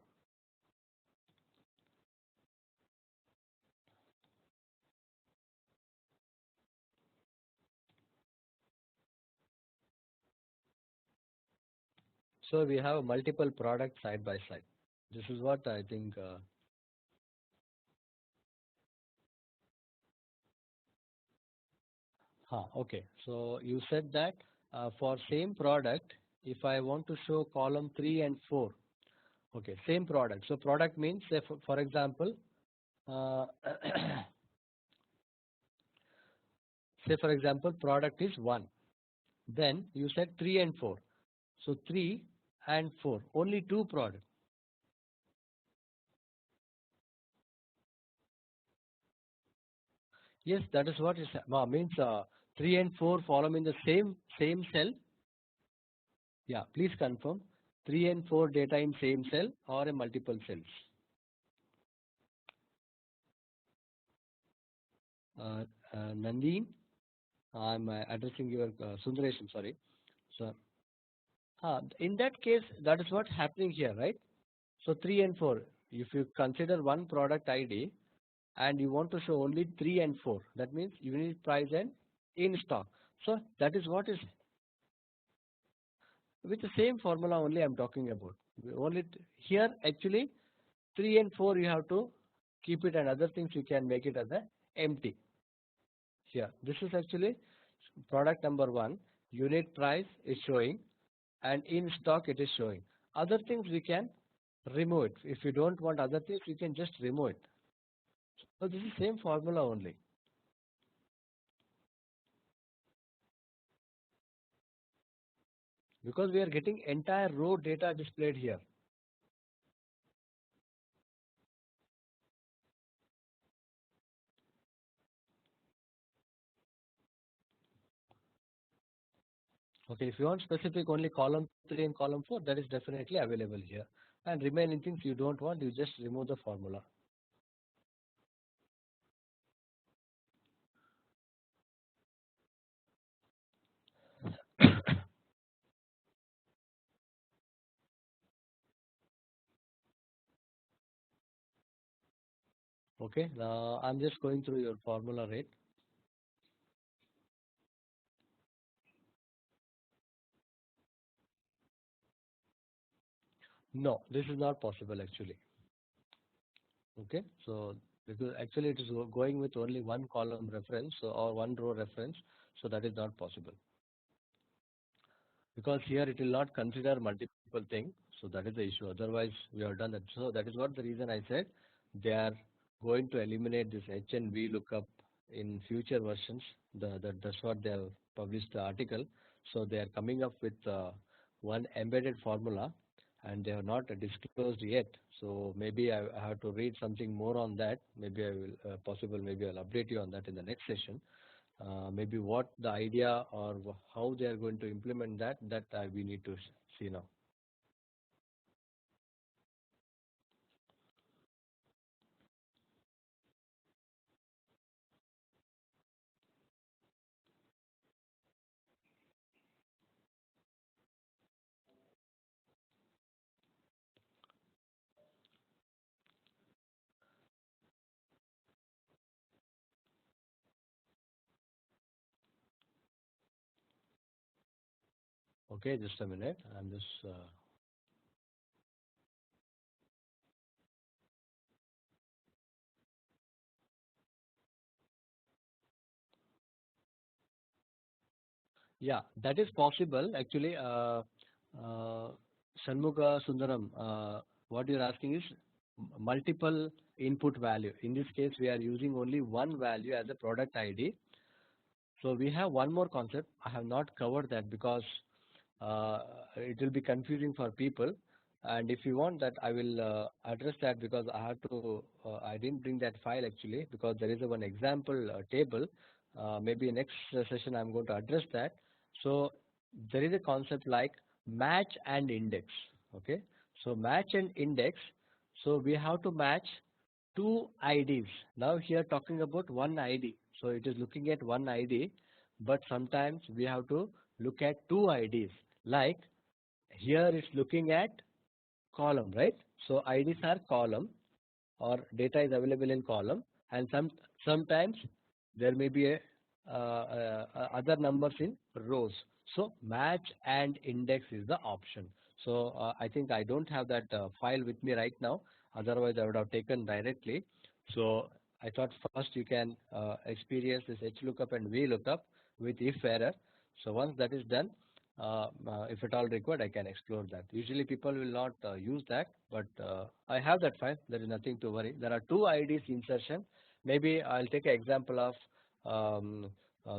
So we have multiple products side by side. This is what I think. Okay. So you said that for same product, if I want to show column 3 and 4, okay, same product. So product means, say for example, uh, say for example, product is 1. Then you said 3 and 4. So 3 and 4, only two products. Yes, that is what is means 3 and 4 follow in the same cell. Yeah, please confirm. 3 and 4 data in same cell or in multiple cells. Uh, Nandeen, I'm addressing your Sundaresh, I'm sorry. So, in that case, that is what's happening here, right? So 3 and 4. If you consider one product ID and you want to show only 3 and 4, that means unit price and in stock. So that is what is with the same formula only I'm talking about. Only here actually 3 and 4 you have to keep it, and other things you can make it as a empty. Here this is actually product number 1, unit price is showing, and in stock it is showing. Other things we can remove it. If you don't want other things, you can just remove it. So this is same formula only. Because we are getting entire row data displayed here. Okay, if you want specific only column 3 and column 4, that is definitely available here. And remaining things you don't want, you just remove the formula. Okay, I'm just going through your formula rate. No, this is not possible actually. Okay, so because actually it is going with only one column reference, so, or one row reference, so that is not possible. Because here it will not consider multiple things, so that is the issue. Otherwise we have done that. So that is what the reason I said they are going to eliminate this H and V lookup in future versions. That's what they have published the article. So they are coming up with one embedded formula, and they have not disclosed yet. So maybe I have to read something more on that. Maybe I will possible. Maybe I'll update you on that in the next session. Maybe what the idea or how they are going to implement that we need to see now. Okay, just a minute. I'm just yeah, that is possible actually. Shanmuga Sundaram, what you're asking is multiple input value. In this case, we are using only one value as a product ID. So we have one more concept. I have not covered that because uh, it will be confusing for people. And if you want that, I will address that because I have to. I didn't bring that file actually because there is a one example table. Maybe next session I'm going to address that. So there is a concept like match and index. Okay. So match and index. So we have to match two IDs. Now here talking about one ID. So it is looking at one ID, but sometimes we have to look at two IDs. Like here it's looking at column, right? So IDs are column or data is available in column, and sometimes there may be a other numbers in rows. So match and index is the option. So I think I don't have that file with me right now. Otherwise, I would have taken directly. So I thought first you can experience this HLOOKUP and VLOOKUP with if error. So once that is done, if at all required, I can explore that. Usually people will not use that, but I have that file. There is nothing to worry. There are two IDs insertion. Maybe I'll take an example of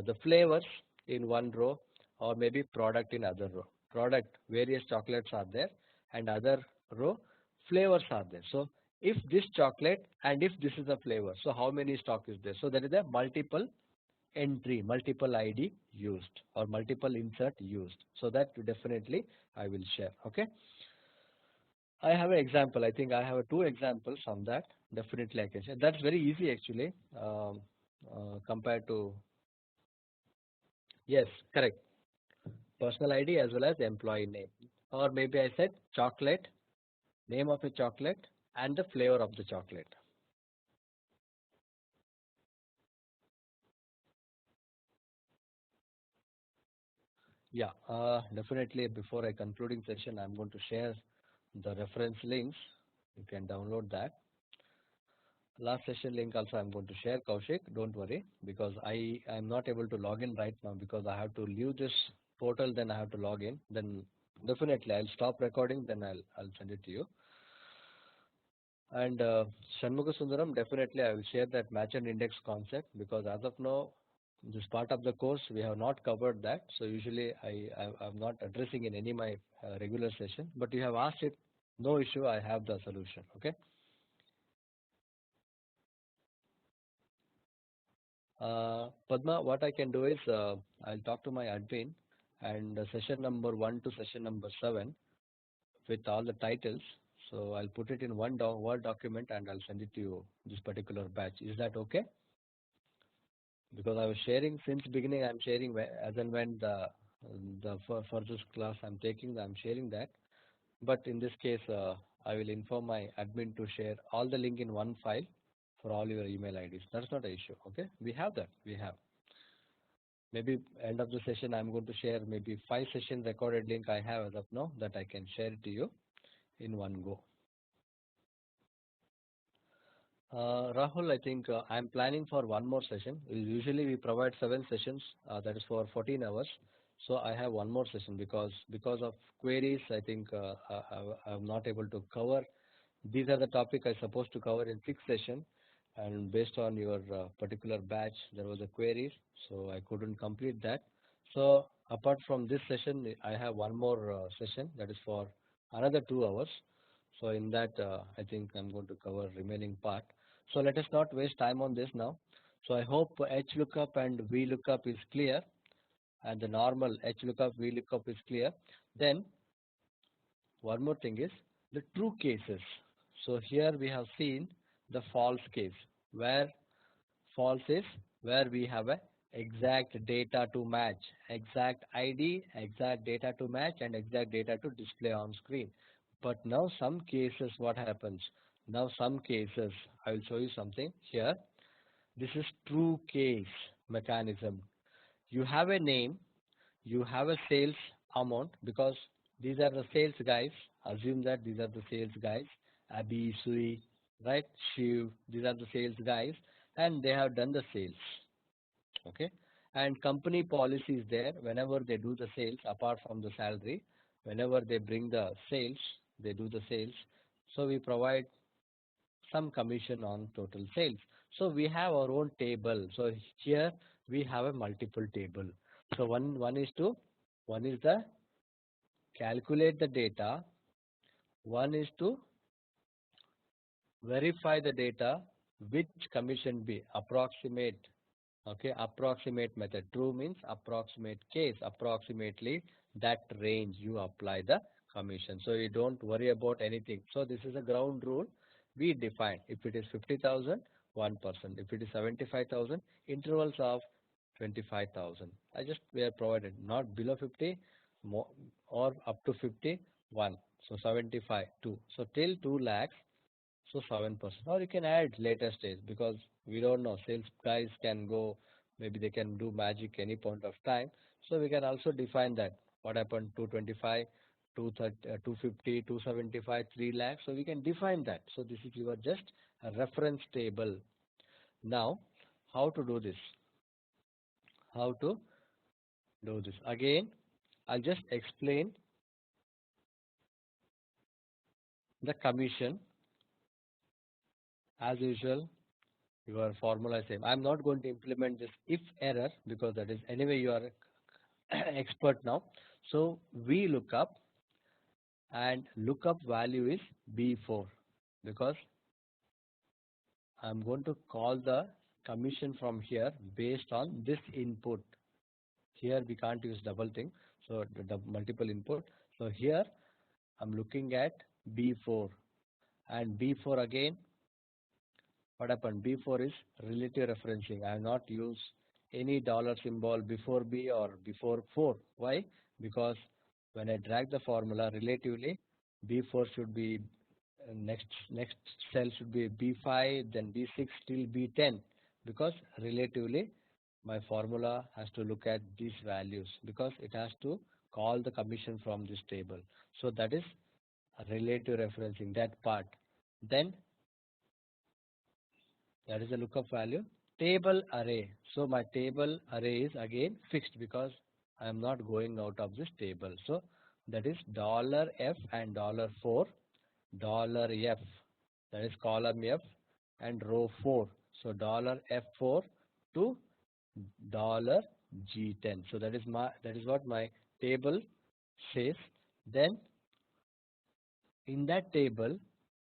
the flavors in one row, or maybe product in other row. Product, various chocolates are there, and other row, flavors are there. So if this chocolate and if this is a flavor, so how many stock is there? So there is a multiple entry, multiple ID used or multiple insert used. So that definitely I will share. Okay. I have an example. I think I have two examples on that. Definitely I can share. That's very easy actually compared to, yes, correct. Personal ID as well as employee name. Or maybe I said chocolate, name of a chocolate and the flavor of the chocolate. Yeah, definitely. Before I concluding session, I'm going to share the reference links. You can download that. Last session link also I'm going to share, Kaushik. Don't worry, because I am not able to log in right now because I have to leave this portal. Then I have to log in. Then definitely I'll stop recording. Then I'll send it to you. And Shanmuga Sundaram, definitely I will share that match and index concept because as of now, this part of the course we have not covered that. So usually I'm not addressing in any my regular session. But you have asked it, no issue. I have the solution. Okay. Padma, what I can do is I'll talk to my admin and session number 1 to session number 7 with all the titles. So I'll put it in one Word document and I'll send it to you, this particular batch. Is that okay? Because I was sharing since beginning, I'm sharing as and when for this class I'm taking, I'm sharing that. But in this case, I will inform my admin to share all the link in one file for all your email IDs. That's not an issue. Okay, we have that. We have. Maybe end of the session, I'm going to share maybe 5 session recorded link I have as of now that I can share it to you in one go. Rahul, I think I'm planning for one more session. Usually we provide 7 sessions, that is for 14 hours. So I have one more session because of queries. I think I'm not able to cover. These are the topic I supposed to cover in 6 session, and based on your particular batch, there was a query, so I couldn't complete that. So apart from this session, I have one more session that is for another 2 hours. So in that, I think I'm going to cover remaining part. So let us not waste time on this now. So I hope HLOOKUP and VLOOKUP is clear, and the normal HLOOKUP, VLOOKUP is clear. Then one more thing is the true cases. So here we have seen the false case, where false is where we have a exact data to match, exact ID, exact data to match, and exact data to display on screen. But now some cases, what happens? Now some cases, I will show you something here. This is true case mechanism. You have a name, you have a sales amount because these are the sales guys. Assume that these are the sales guys. Abhi, Sui, right? Shiv, these are the sales guys, and they have done the sales. Okay, and company policy is there. Whenever they do the sales, apart from the salary, whenever they bring the sales, they do the sales. So we provide some commission on total sales. So we have our own table. So here we have a multiple table. So one is to one is the calculate the data, one is to verify the data, which commission be approximate. Okay, approximate method. True means approximate case, approximately that range you apply the commission. So you don't worry about anything. So this is a ground rule we define. If it is 50,000, 1%. If it is 75,000, intervals of 25,000. I just we are provided not below 50 more, or up to 50, 1. So 75, 2. So till 2 lakhs, so 7%. Or you can add later stage because we don't know. Sales guys can go, maybe they can do magic any point of time. So we can also define that. What happened 225, 230, 250, 275, 3 lakhs. So we can define that. So this is your just a reference table. Now, how to do this? How to do this? Again, I'll just explain the commission as usual. Your formula is same. I'm not going to implement this if error because that is anyway you are expert now. So we look up and lookup value is B4 because I'm going to call the commission from here based on this input. Here we can't use double thing, so the multiple input. So here I'm looking at B4 and B4 again. What happened? B4 is relative referencing. I have not used any dollar symbol before B or before 4. Why? Because when I drag the formula relatively, B4 should be next cell should be B5, then B6 till B10 because relatively my formula has to look at these values because it has to call the commission from this table. So that is relative referencing, that part. Then that is a lookup value. Table array. So my table array is again fixed because I am not going out of this table. So that is $F and $4, $F, that is column F and row 4. So $F4 to $G10. So that is what my table says. Then in that table,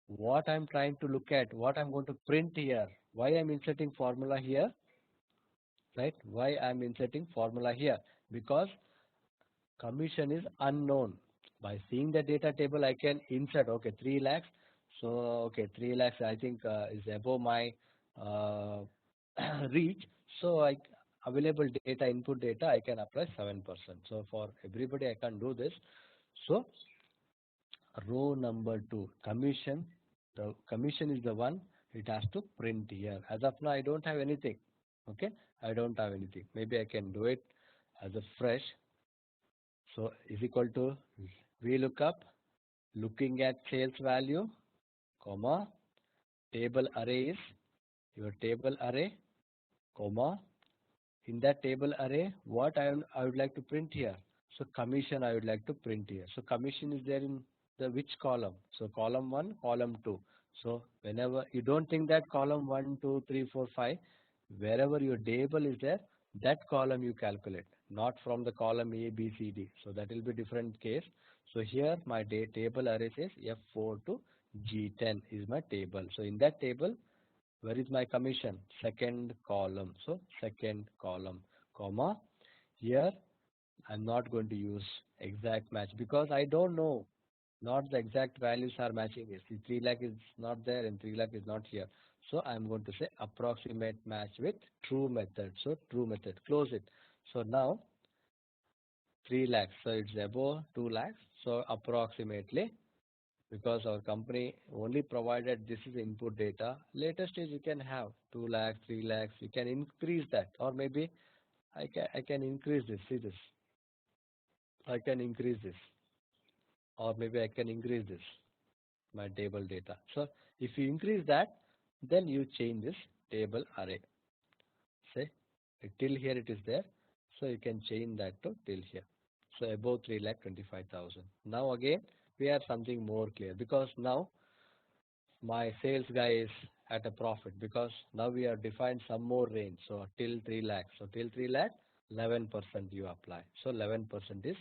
what I'm trying to look at, what I'm going to print here, why I'm inserting formula here, right? Why I'm inserting formula here? Because commission is unknown. By seeing the data table, I can insert, okay, 3 lakhs. So, okay, 3 lakhs I think is above my uh, reach. So, available data, input data, I can apply 7%. So, for everybody, I can do this. So, row number 2, commission, the commission is the one it has to print here. As of now, I don't have anything. Okay, I don't have anything. Maybe I can do it as a fresh. So is equal to VLOOKUP, looking at sales value, comma, table array is your table array, comma, in that table array, what I would like to print here. So commission I would like to print here. So commission is there in the which column? So column 1, column 2. So whenever you don't think that column 1, 2, 3, 4, 5, wherever your table is there, that column you calculate, not from the column A, B, C, D. So that will be different case. So here my table array says F4 to G10 is my table. So in that table, where is my commission? Second column. So second column, comma. Here I'm not going to use exact match because I don't know. Not the exact values are matching. Yes, 3 lakh is not there and 3 lakh is not here. So I'm going to say approximate match with true method. So true method. Close it. So now 3 lakhs. So it's above 2 lakhs. So approximately, because our company only provided this is input data, later stage you can have 2 lakhs, 3 lakhs, you can increase that, or maybe I can increase this. See this, I can increase this, or maybe I can increase this, my table data. So if you increase that, then you change this table array. Say till here it is there, so you can change that to till here. So above 3,25,000. Now again we have something more clear because now my sales guy is at a profit because now we have defined some more range. So till 3 lakhs. So till 3 lakh, 11% you apply. So 11% is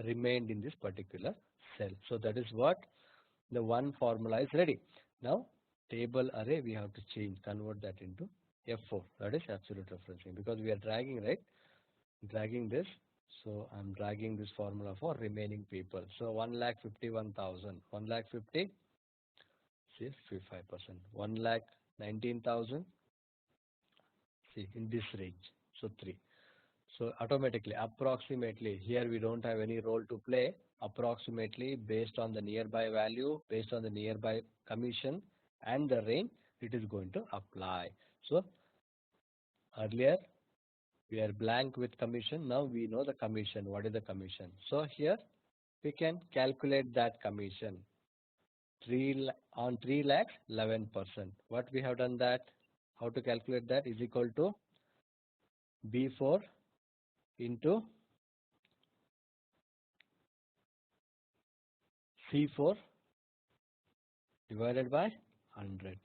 remained in this particular cell. So that is what the one formula is ready. Now table array we have to change, convert that into F4. That is absolute referencing because we are dragging, right? Dragging this. So I'm dragging this formula for remaining people. So 1,51,000, 1,50,000. See 5%, 1,19,000. See in this range. So 3. So automatically, approximately, here we don't have any role to play. Approximately based on the nearby value, based on the nearby commission and the range, it is going to apply. So earlier we are blank with commission. Now we know the commission. What is the commission? So here we can calculate that commission. 3 lakhs, 11%. What we have done that? How to calculate that is equal to B4 into C4 divided by 100.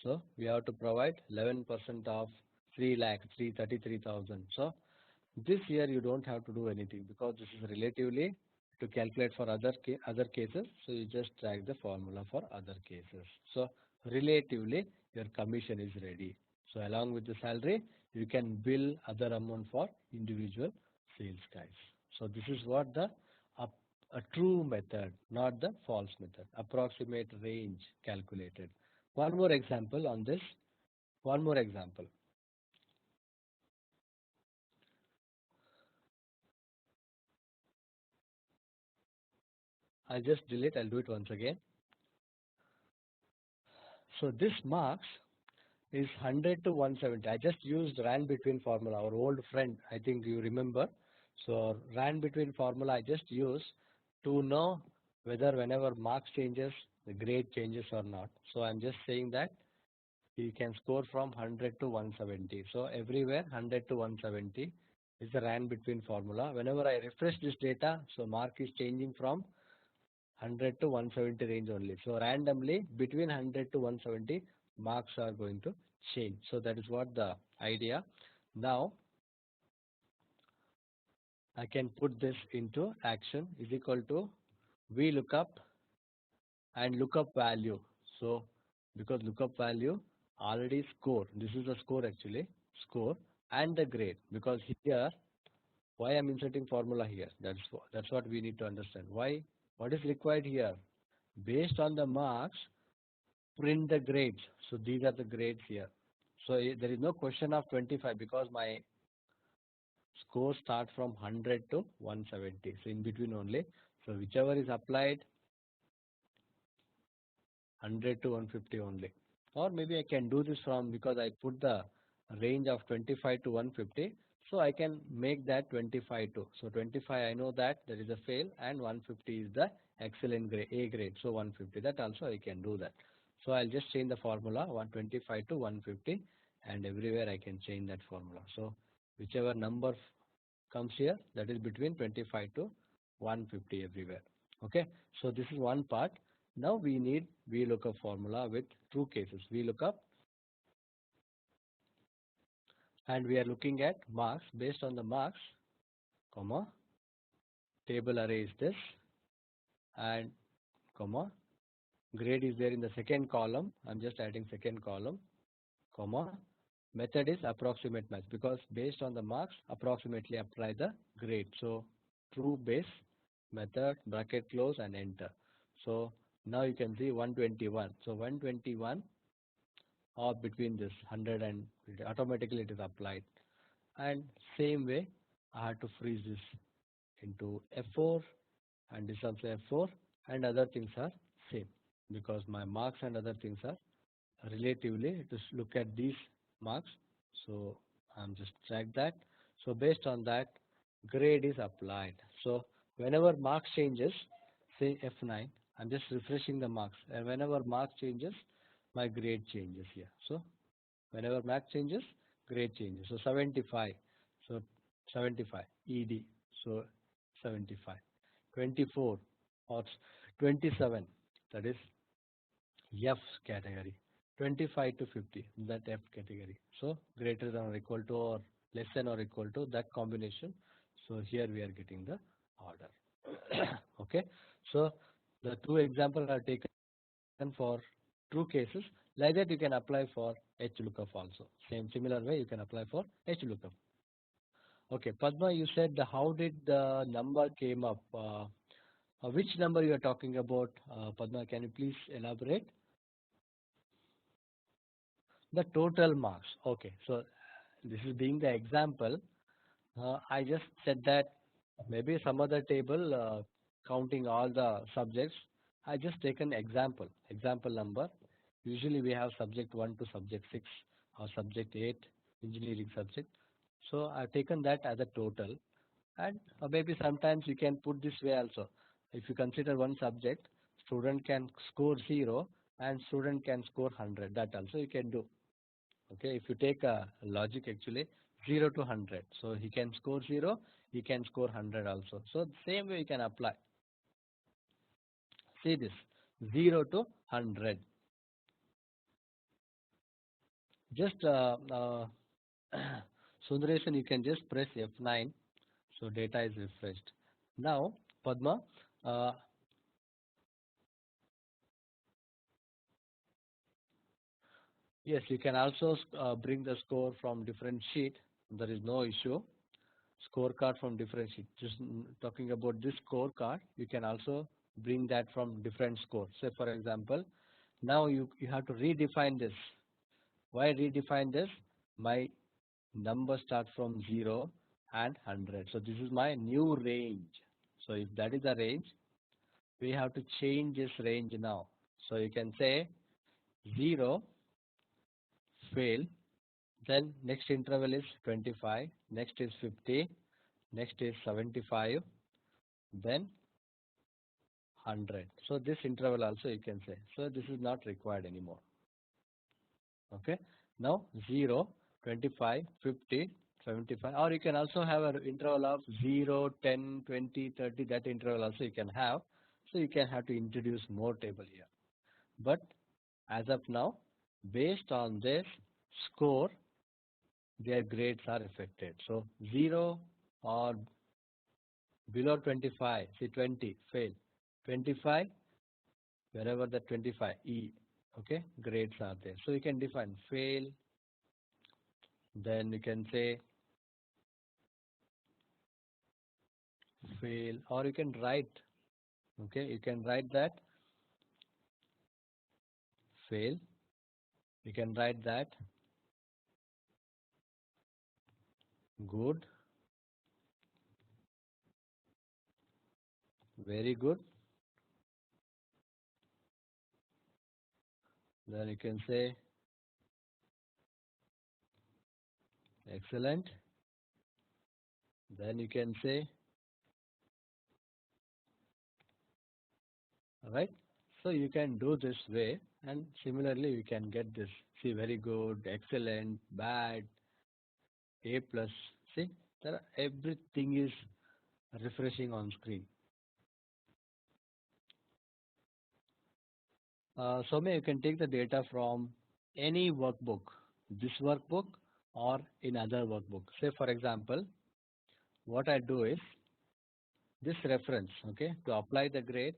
So we have to provide 11% of 3 lakhs, 333,000. So this year you don't have to do anything because this is relatively to calculate for other cases. So you just drag the formula for other cases. So relatively your commission is ready. So along with the salary, you can bill other amount for individual sales guys. So this is what a true method, not the false method. Approximate range calculated. One more example on this. One more example. I'll just delete. I'll do it once again. So this marks is 100 to 170. I just used RAND between formula, our old friend, I think you remember. So RAND between formula I just used to know whether whenever marks changes, the grade changes or not. So I'm just saying that you can score from 100 to 170. So everywhere 100 to 170 is the RAND between formula. Whenever I refresh this data, so mark is changing from 100 to 170 range only. So randomly between 100 to 170 marks are going to change. So that is what the idea. Now I can put this into action is equal to VLOOKUP and lookup value. So because lookup value already score, this is the score actually, score and the grade, because here why I'm inserting formula here, that's what we need to understand. Why, what is required here? Based on the marks, print the grades. So these are the grades here. So there is no question of 25 because my score starts from 100 to 170. So in between only. So whichever is applied 100 to 150 only. Or maybe I can do this from, because I put the range of 25 to 150. So I can make that 25 to. So 25 I know that there is a fail and 150 is the excellent grade, A grade. So 150, that also I can do that. So I'll just change the formula 125 to 150 and everywhere I can change that formula. So whichever number comes here, that is between 25 to 150 everywhere. Okay, so this is one part. Now we need VLOOKUP formula with true cases. VLOOKUP, and we are looking at marks. Based on the marks, comma, table array is this, and comma, grade is there in the second column. I'm just adding second column, comma, method is approximate match, because based on the marks approximately apply the grade. So true base method, bracket close and enter. So now you can see 121. So 121 or between this 100 and automatically it is applied. And same way I have to freeze this into F4 and this also F4, and other things are same because my marks and other things are relatively, just look at these marks. So I'm just track that. So based on that, grade is applied. So whenever marks changes, say F9, I'm just refreshing the marks, and whenever mark changes, my grade changes here. So whenever mark changes, grade changes. So 75, so 75 ED, so 75, 24 or 27, that is F category, 25 to 50, that F category. So greater than or equal to or less than or equal to that combination. So here we are getting the order. Okay, so the two examples are taken for true cases. Like that you can apply for HLOOKUP also. Similar way you can apply for HLOOKUP. Okay, Padma, you said how did the number came up? Which number you are talking about, Padma? Can you please elaborate? The total marks. Okay, so this is being the example. I just said that maybe some other table counting all the subjects. I just taken example number. Usually we have subject 1 to subject 6 or subject 8 engineering subject. So I've taken that as a total, and maybe sometimes you can put this way also. If you consider one subject, student can score 0 and student can score 100. That also you can do. Okay, if you take a logic actually 0 to 100, so he can score 0, he can score 100 also. So same way you can apply. See this 0 to 100. Just Sundaresan, you can just press F9, so data is refreshed. Now Padma, yes, you can also bring the score from different sheet. There is no issue. Scorecard from different sheet. Just talking about this scorecard, you can also bring that from different score. Say for example, now you have to redefine this. Why redefine this? My number starts from 0 and 100. So this is my new range. So if that is the range, we have to change this range now. So you can say 0, fail. Then next interval is 25, next is 50, next is 75, then 100. So this interval also you can say. So this is not required anymore. Okay. Now 0, 25, 50, 75, or you can also have an interval of 0, 10, 20, 30. That interval also you can have. So you can have to introduce more table here. But as of now, based on this score, their grades are affected. So 0 or below 25, say 20, fail. 25, wherever the 25, E, okay, grades are there. So you can define fail, then you can say fail, or you can write, okay, you can write that fail, you can write that good, very good, then you can say excellent, then you can say, alright, so you can do this way, and similarly you can get this, see, very good, excellent, bad, A plus, see, everything is refreshing on screen. Soumya, you can take the data from any workbook, this workbook or in other workbook. Say for example, what I do is this reference, okay, to apply the grade,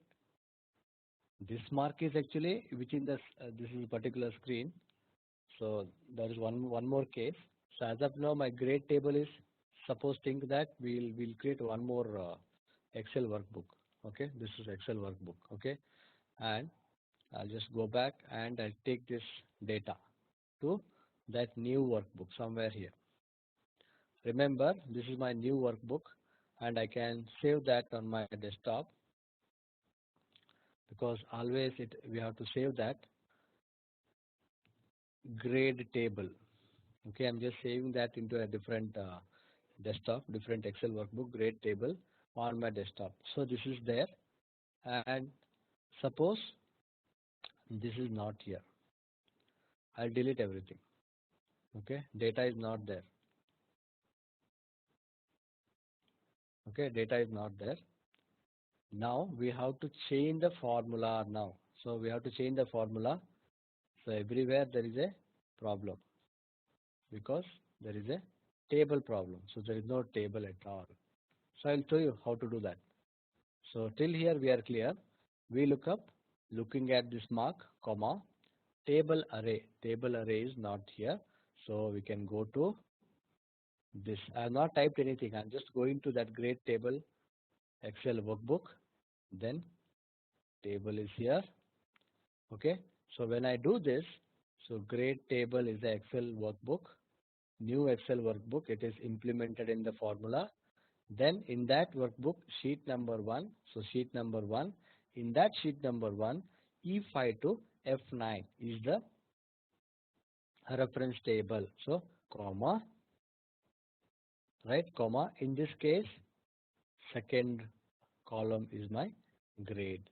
this mark is actually within this is a particular screen. So there is one more case. So as of now, my grade table is, suppose think that we'll create one more Excel workbook. Okay, this is Excel workbook. Okay, and I'll just go back and I'll take this data to that new workbook somewhere here. Remember, this is my new workbook and I can save that on my desktop, because always we have to save that grade table. Okay, I'm just saving that into a different desktop, different Excel workbook, grade table on my desktop. So this is there, and suppose this is not here. I'll delete everything. Okay, data is not there. Okay, data is not there. Now we have to change the formula now. So we have to change the formula. So everywhere there is a problem, because there is a table problem. So there is no table at all. So I'll show you how to do that. So till here we are clear. We look up, looking at this mark, comma, table array. Table array is not here. So we can go to this. I have not typed anything. I'm just going to that grade table Excel workbook. Then table is here. Okay. So when I do this, so grade table is the Excel workbook. New Excel workbook. It is implemented in the formula. Then in that workbook, sheet number 1, so sheet number 1, in that sheet number 1, E5 to F9 is the reference table. So, comma, right, comma, in this case, second column is my grade.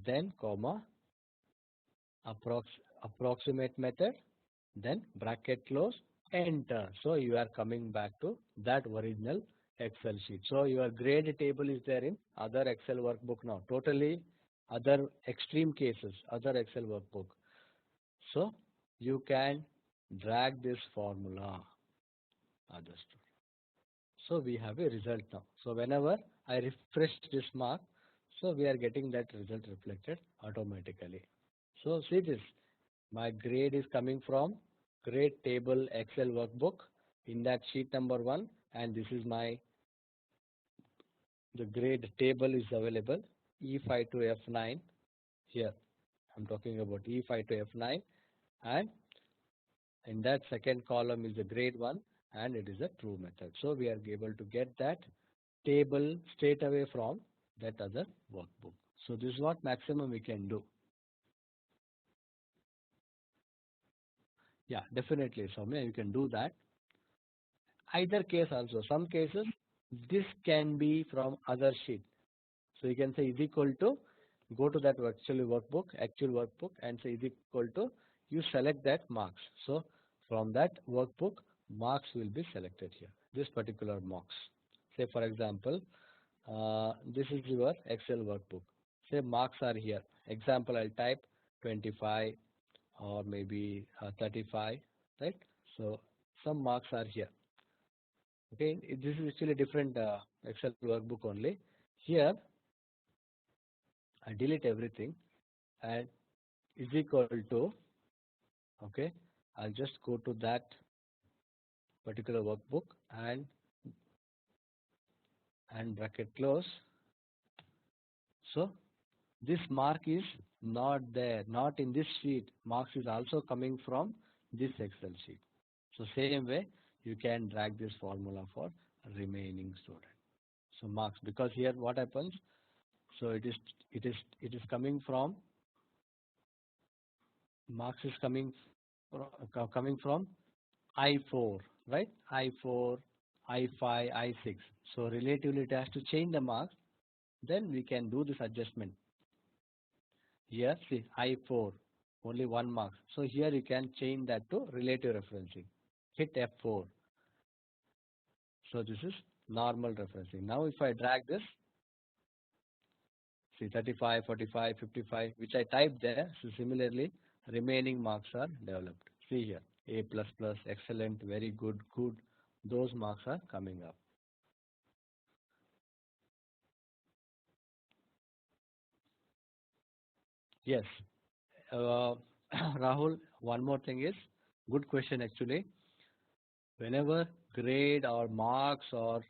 Then, comma, approximate method, then bracket close, enter. So, you are coming back to that original Excel sheet. So your grade table is there in other Excel workbook now. Totally other extreme cases, other Excel workbook. So you can drag this formula. Understood. So we have a result now. So whenever I refresh this mark, so we are getting that result reflected automatically. So see this, my grade is coming from grade table Excel workbook in that sheet number 1, and this is my the grade table is available E5 to F9 here. I'm talking about E5 to F9, and in that second column is the grade 1, and it is a true method. So we are able to get that table straight away from that other workbook. So this is what maximum we can do. Yeah, definitely, Soumya, you can do that. Either case also, some cases this can be from other sheet. So you can say is equal to, go to that actual workbook and say is equal to, you select that marks. So from that workbook, marks will be selected here, this particular marks. Say for example, this is your Excel workbook. Say marks are here. Example, I'll type 25 or maybe 35, right? So some marks are here. Okay, this is actually a different Excel workbook only. Here, I delete everything and is equal to, okay, I'll just go to that particular workbook and bracket close. So this mark is not there, not in this sheet. Marks is also coming from this Excel sheet. So same way, you can drag this formula for remaining student. So marks, because here what happens? So it is coming from, marks is coming from I4, right? I4, I5, I6. So relatively it has to change the marks. Then we can do this adjustment. Here, see, I4, only 1 mark. So here you can change that to relative referencing. Hit F4. So this is normal referencing. Now if I drag this, see 35, 45, 55, which I typed there. So similarly, remaining marks are developed. See here, A++, excellent, very good, good. Those marks are coming up. Yes. Rahul, one more thing is, good question actually. Whenever grade or marks or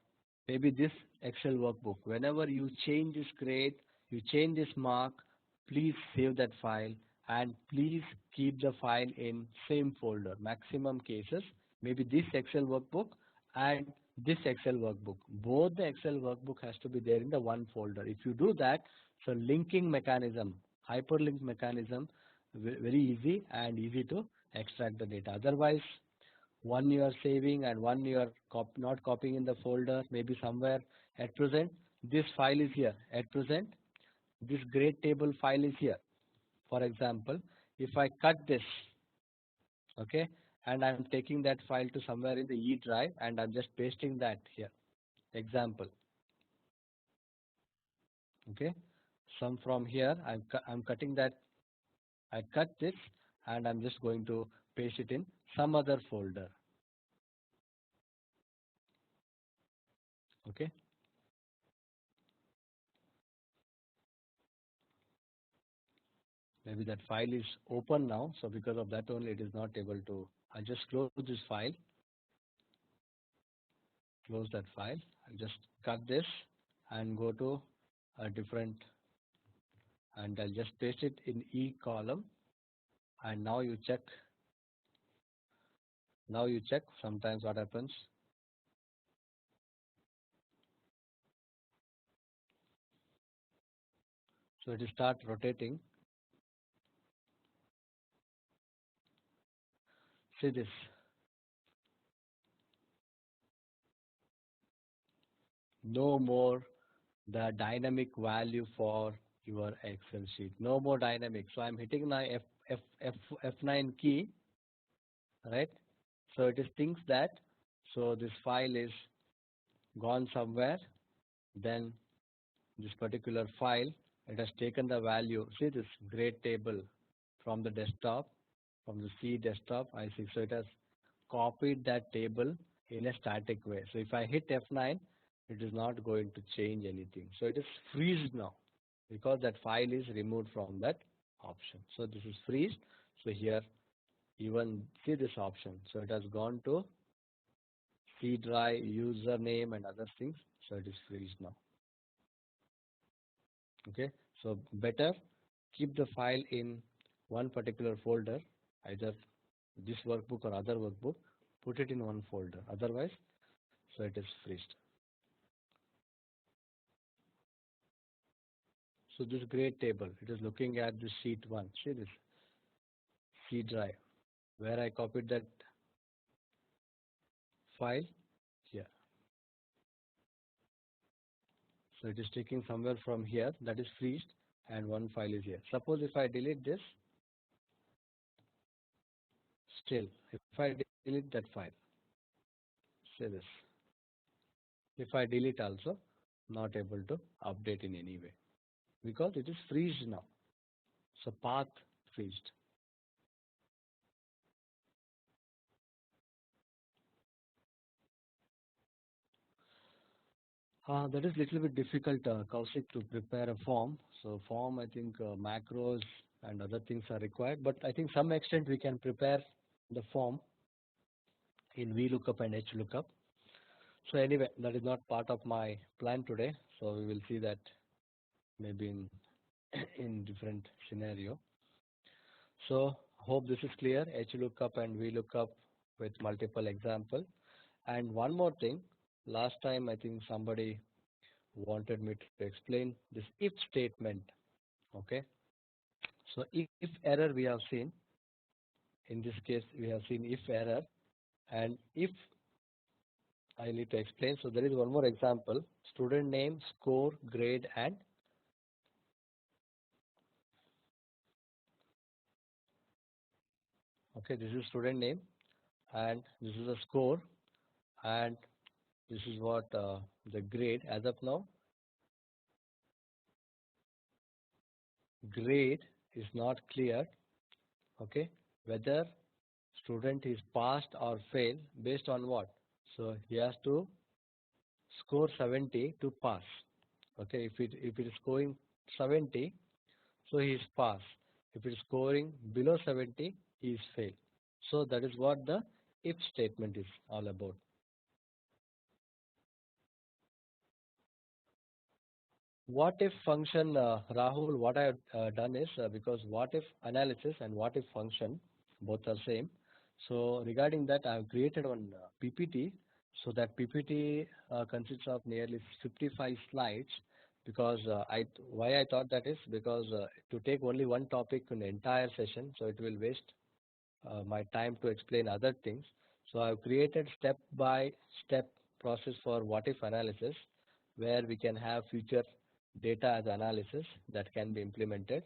maybe this Excel workbook, whenever you change this grade, you change this mark, please save that file and please keep the file in same folder. Maximum cases, maybe this Excel workbook and this Excel workbook. Both the Excel workbook has to be there in the one folder. If you do that, so linking mechanism, hyperlink mechanism, very easy and easy to extract the data. Otherwise, one you are saving and one you are not copying in the folder, maybe somewhere at present this file is here, at present this grade table file is here. For example, if I cut this, okay, and I'm taking that file to somewhere in the E drive and I'm just pasting that here, example, okay, some from here I'm cutting that, I cut this and I'm just going to paste it in some other folder, okay. Maybe that file is open now, so because of that only it is not able to. I'll just close this file, close that file. I'll just cut this and go to a different, and I'll just paste it in E column. And now you check. Now you check. Sometimes what happens? So it will start rotating. See this. No more the dynamic value for your Excel sheet. No more dynamic. So I'm hitting my F9 key, right? So it is thinks that, so this file is gone somewhere, then this particular file, it has taken the value. See this grade table from the desktop, from the C desktop, I see. So it has copied that table in a static way. So if I hit F9, it is not going to change anything. So it is freezed now because that file is removed from that option. So this is freezed. So here even see this option. So it has gone to C drive, username and other things. So it is freezed now. Okay, so better keep the file in one particular folder, either this workbook or other workbook, put it in one folder, otherwise so it is freezed. So this grade table, it is looking at the sheet 1, see this C drive. where I copied that file here. So it is taking somewhere from here, that is freezed, and one file is here. Suppose if I delete this, still, if I delete that file, say this. If I delete also, not able to update in any way because it is freezed now. So path freezed. That is little bit difficult, Kaushik, to prepare a form. So form, I think macros and other things are required, but I think some extent we can prepare the form in VLOOKUP and HLOOKUP. So anyway, that is not part of my plan today. So we will see that maybe in in different scenario. So hope this is clear. HLOOKUP and VLOOKUP with multiple example. And one more thing, last time I think somebody wanted me to explain this if statement. Okay. So if error we have seen, in this case we have seen if error, and if I need to explain. So there is one more example, student name, score, grade, and okay, this is student name and this is a score and this is what the grade. As of now, grade is not clear. Okay, whether student is passed or failed based on what? So he has to score 70 to pass. Okay, if it is scoring 70, so he is pass. If it is scoring below 70, he is fail. So that is what the if statement is all about. What if function, Rahul, what I have done is because what if analysis and what if function both are same. So regarding that, I have created one PPT. So that PPT consists of nearly 55 slides because why I thought that is because to take only one topic in the entire session, so it will waste my time to explain other things. So I've created step by step process for what if analysis where we can have future data as analysis that can be implemented,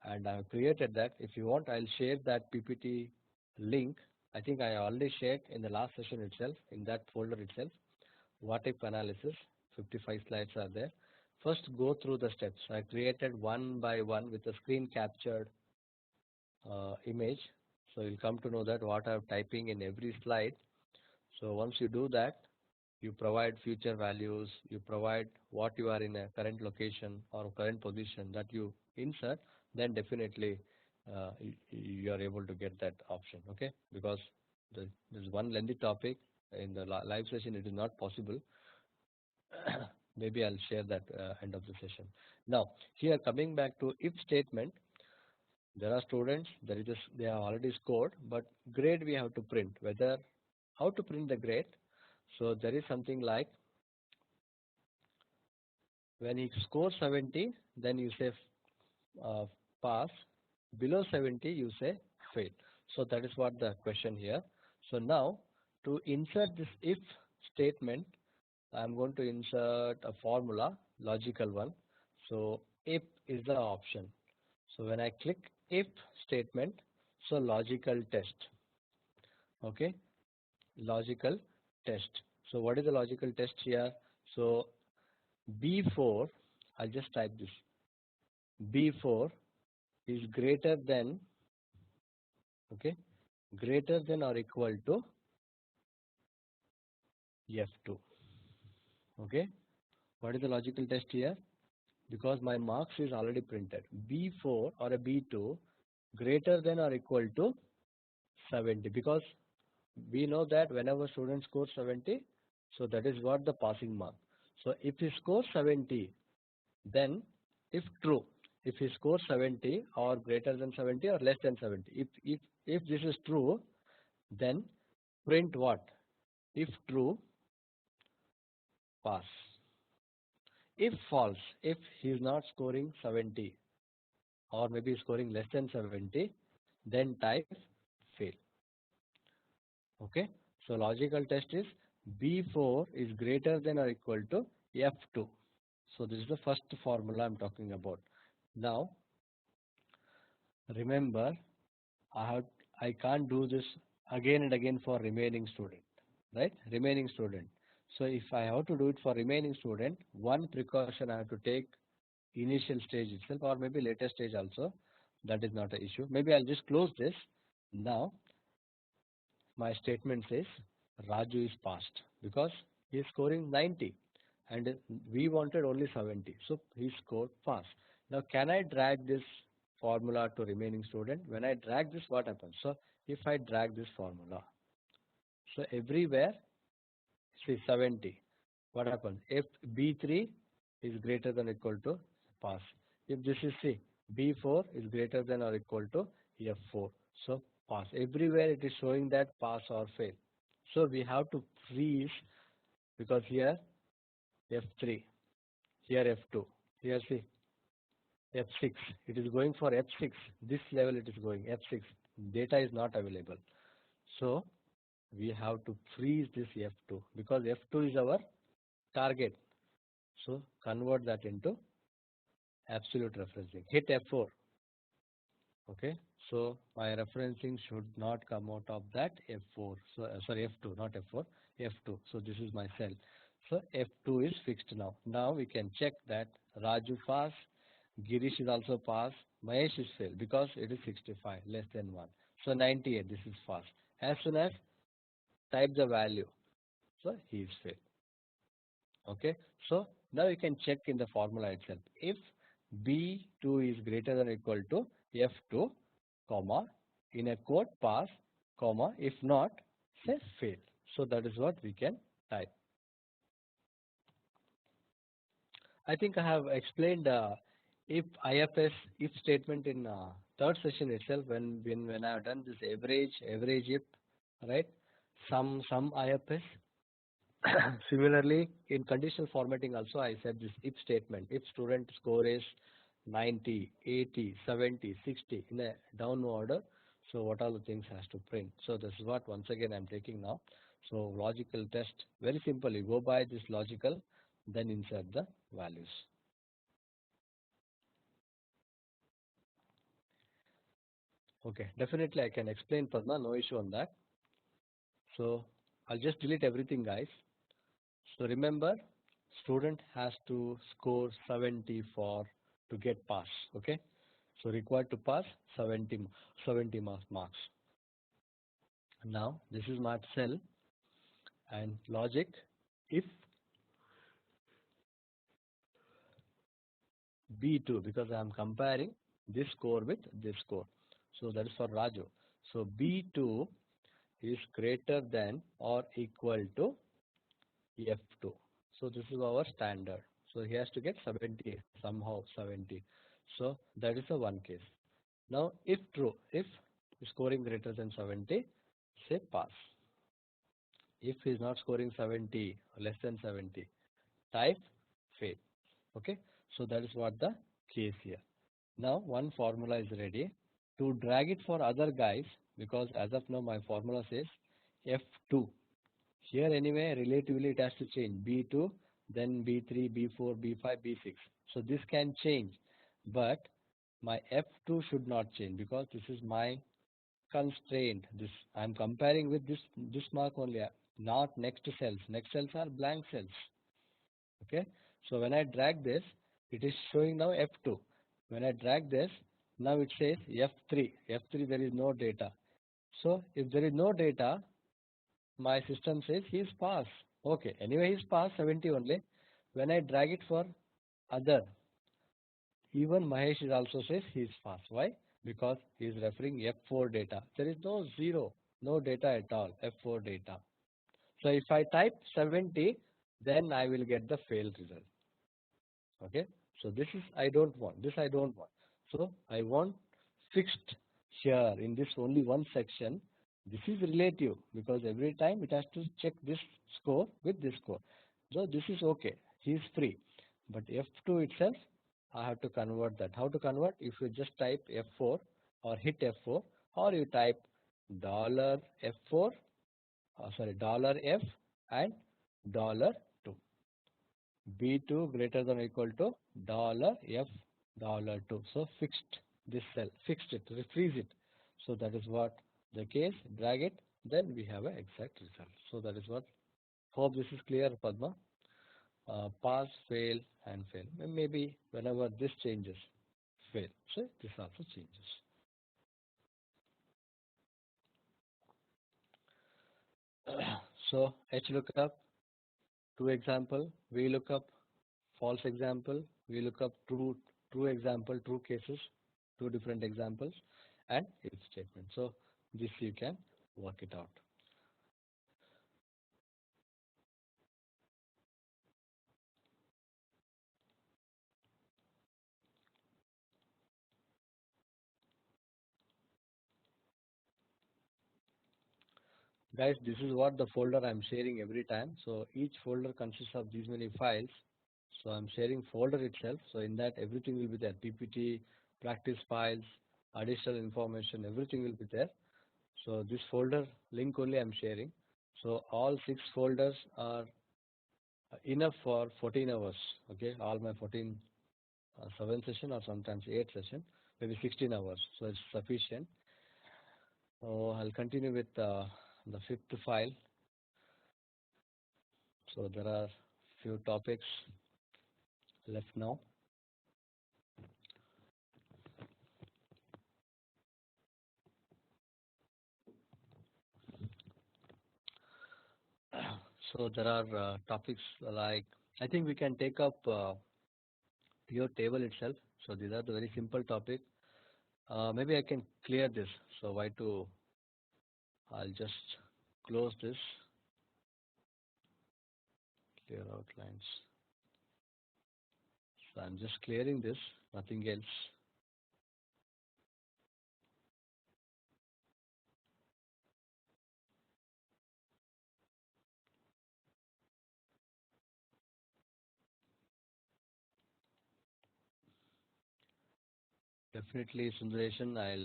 and I've created that. If you want, I'll share that PPT link. I think I already shared in the last session itself, in that folder itself. What if analysis, 55 slides are there. First go through the steps. I created one by one with a screen captured image. So you'll come to know that what I'm typing in every slide. So once you do that, you provide future values, you provide what you are in a current location or current position that you insert, then definitely you are able to get that option. Okay, because there's one lengthy topic in the live session, it is not possible. Maybe I'll share that end of the session. Now here coming back to if statement, there are students, they have already scored, but grade we have to print. Whether how to print the grade? So there is something like when he scores 70, then you say uh, pass. Below 70, you say fail. So that is what the question here. So now to insert this if statement, I'm going to insert a formula, logical one. So if is the option. So when I click if statement, so logical test. Okay, logical test. So what is the logical test here? So B4, I'll just type this. B4 is greater than, okay, greater than or equal to F2. Okay, what is the logical test here? Because my marks is already printed. B4 or a B2 greater than or equal to 70, because we know that whenever student scores 70, so that is what the passing mark. So if he scores 70, then if true, if he scores 70 or greater than 70 or less than 70, if this is true, then print what? If true, pass. If false, if he is not scoring 70 or maybe scoring less than 70, then type fail. Okay, so logical test is B4 is greater than or equal to F2. So this is the first formula I'm talking about. Now remember, I have I can't do this again and again for remaining student, right? Remaining student. So if I have to do it for remaining student, one precaution I have to take initial stage itself or maybe later stage also. That is not an issue. Maybe I'll just close this. Now my statement says Raju is passed because he is scoring 90 and we wanted only 70. So he scored pass. Now can I drag this formula to remaining student? When I drag this, what happens? So if I drag this formula, so everywhere see 70, what happens? If B3 is greater than or equal to pass. If this is C, B4 is greater than or equal to F4. So pass. Everywhere it is showing that pass or fail. So we have to freeze because here F3, here F2, here see F6. It is going for F6. This level it is going F6. Data is not available. So we have to freeze this F2 because F2 is our target. So convert that into absolute referencing. Hit F4. Okay. So my referencing should not come out of that F4. So sorry, F2, not F4, F2. So this is my cell. So F2 is fixed now. Now we can check that Raju pass, Girish is also pass, Mahesh is fail because it is 65 less than 1. So 98, this is fast. As soon as type the value, so he is fail. Okay, so now you can check in the formula itself. If B2 is greater than or equal to F2, comma, in a quote pass, comma, if not, say fail. So that is what we can type. I think I have explained if IFS if statement in third session itself when I have done this average if, right? Some IFS. Similarly, in conditional formatting also I said this if statement. If student score is 90, 80, 70, 60 in a down order, so what are the things has to print. So this is what once again I'm taking now. So logical test, very simple. You go by this logical, then insert the values. Okay, definitely I can explain Padma, no issue on that. So I'll just delete everything guys. So remember, student has to score 70 for to get pass. Okay, so required to pass 70 marks. Now this is my cell and logic. If B2 because I am comparing this score with this score. So that is for Raju. So B2 is greater than or equal to F2. So this is our standard. So he has to get 70 somehow 70. So that is the one case. Now if true, if scoring greater than 70, say pass. If he is not scoring 70 or less than 70, type fail. Okay. So that is what the case here. Now one formula is ready to drag it for other guys because as of now my formula says F2. Here anyway, relatively it has to change. B2, then B3, B4, B5, B6. So this can change, but my F2 should not change because this is my constraint. This I'm comparing with this mark only, not next cells. Next cells are blank cells. Okay. So when I drag this, it is showing now F2. When I drag this, now it says F3. F3 there is no data. So if there is no data, my system says he is pass. Okay, anyway he is pass 70 only. When I drag it for other, even Mahesh is also says he is pass. Why? Because he is referring F4 data. There is no zero, no data at all, F4 data. So if I type 70, then I will get the fail result. Okay, so this is I don't want, this I don't want. So I want fixed here in this only one section. This is relative because every time it has to check this score with this score. So this is okay, he is free. But F2 itself, I have to convert that. How to convert? If you just type F4 or hit F4 or you type $F4 $F and $2. B2 greater than or equal to $F, $2. So fixed this cell, fixed it, freeze it. So that is what the case, drag it, then we have an exact result. So that is what, hope this is clear, Padma. Pass, fail and fail. Maybe whenever this changes, fail. So this also changes. So HLOOKUP, true example, VLOOKUP, false example, VLOOKUP, true example, true cases, two different examples, and if statement. So this you can work it out. Guys, this is what the folder I'm sharing every time. So each folder consists of these many files. So I'm sharing folder itself. So in that everything will be there. PPT, practice files, additional information, everything will be there. So this folder link only I'm sharing. So all 6 folders are enough for 14 hours. Okay, all my 7 session or sometimes 8 session, maybe 16 hours. So it's sufficient. So I'll continue with the 5th file. So there are few topics left now. So there are topics like, I think we can take up your table itself. So these are the very simple topic. Maybe I can clear this. So why to, I'll just close this, clear outlines. So I'm just clearing this, nothing else. Definitely, Sundaresan, I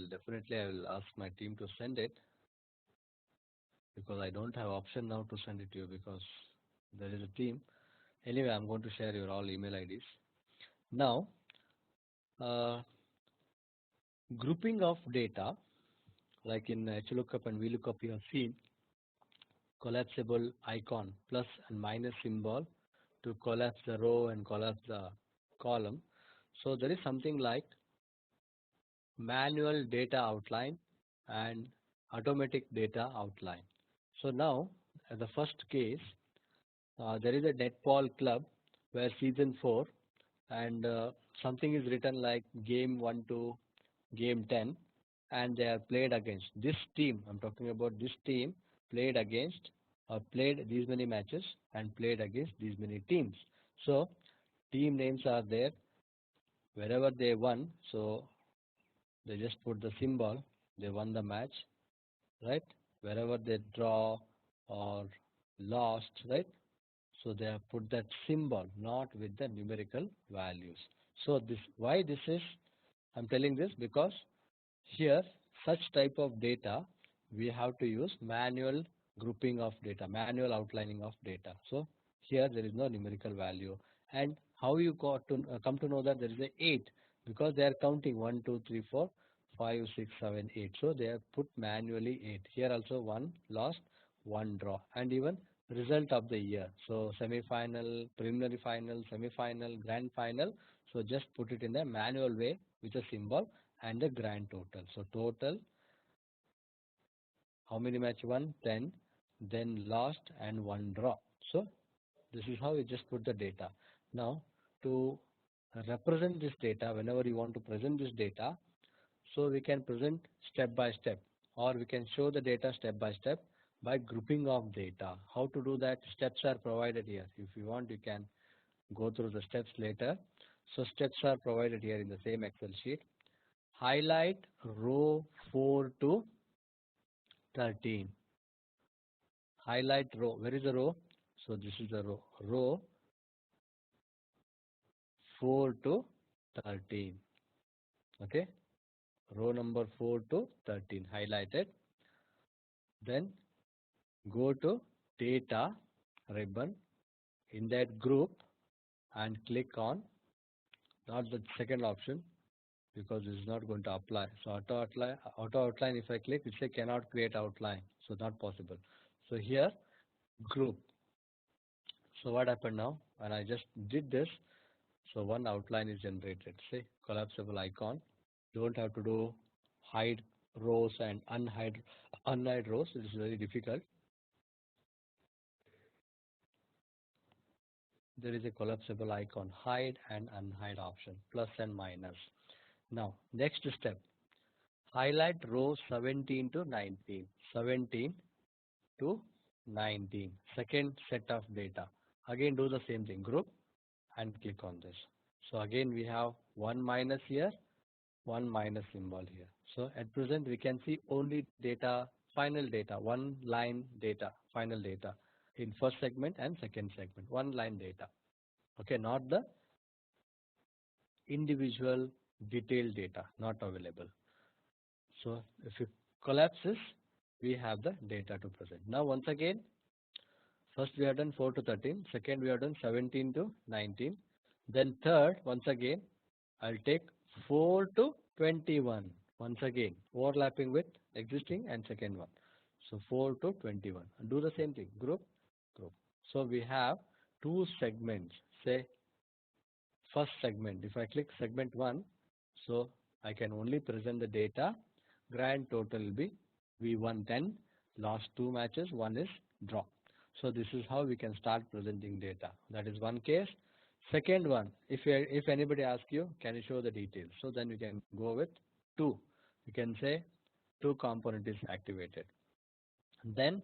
will ask my team to send it, because I don't have option now to send it to you because there is a team. Anyway, I'm going to share your all email IDs. Now, grouping of data, like in HLOOKUP and VLOOKUP, you have seen collapsible icon, plus and minus symbol to collapse the row and collapse the column. So there is something like manual data outline and automatic data outline. So now, the first case, there is a netball club where season 4 and something is written like game 1 to game 10, and they are played against this team. I'm talking about this team played against or played these many matches and played against these many teams. So team names are there wherever they won. So they just put the symbol, they won the match, right? Wherever they draw or lost, right? So they have put that symbol, not with the numerical values. So this, why this is, I'm telling this because here such type of data we have to use manual grouping of data, manual outlining of data. So here there is no numerical value. And how you got to come to know that there is a 8, because they are counting 1, 2, 3, 4, 5, 6, 7, 8. So they have put manually 8. Here also 1 lost, 1 draw, and even result of the year. So semi-final, preliminary final, semi-final, grand final. So just put it in a manual way with a symbol and the grand total. So total, how many match won? 10, then lost and 1 draw. So this is how you just put the data. Now to represent this data, whenever you want to present this data, so we can present step by step, or we can show the data step by step by grouping of data. How to do that? Steps are provided here. If you want, you can go through the steps later. So steps are provided here in the same Excel sheet. Highlight row 4 to 13. Highlight row. Where is the row? So this is the row. Row 4 to 13. Okay. Row number 4 to 13 highlighted. Then go to data ribbon in that group and click on not the second option because this is not going to apply. So auto outline if I click, it says cannot create outline. So not possible. So here group. So what happened now when I just did this? So one outline is generated. Say collapsible icon. Don't have to do hide rows and unhide rows. It is very difficult. There is a collapsible icon, hide and unhide option, plus and minus. Now next step, highlight row 17 to 19. 17 to 19. Second set of data. Again do the same thing, group and click on this. So again we have one minus here, one minus symbol here. So at present we can see only data, final data, one line data, final data in first segment and second segment, one line data. Okay, not the individual detailed data, not available. So if you collapse this, we have the data to present. Now once again, first we have done 4 to 13, second we have done 17 to 19, then third once again I'll take 4 to 21 once again overlapping with existing and second one. So 4 to 21. Do the same thing, group. So we have two segments. Say first segment, if I click segment 1, so I can only present the data. Grand total will be V1 10. Last two matches, one is draw. So this is how we can start presenting data. That is one case. Second one, if anybody asks you, can you show the details? So then we can go with 2. You can say 2 component is activated. Then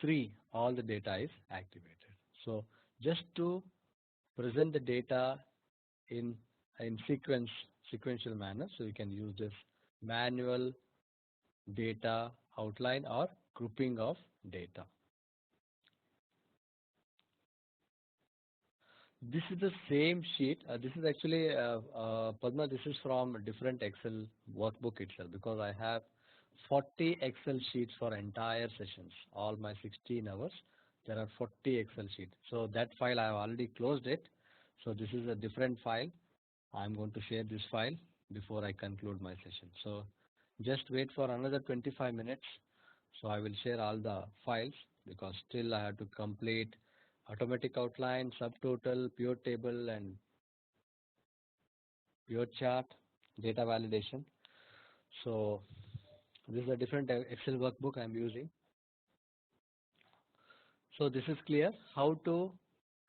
3, all the data is activated. So just to present the data in sequential manner, so you can use this manual data outline or grouping of data. This is the same sheet. This is actually Padma. This is from a different Excel workbook itself because I have 40 Excel sheets for entire sessions. All my 16 hours, there are 40 Excel sheets. So that file I have already closed it. So this is a different file. I'm going to share this file before I conclude my session. So just wait for another 25 minutes. So I will share all the files because still I have to complete automatic outline, subtotal, pure table and pure chart, data validation. So this is a different Excel workbook I'm using. So this is clear how to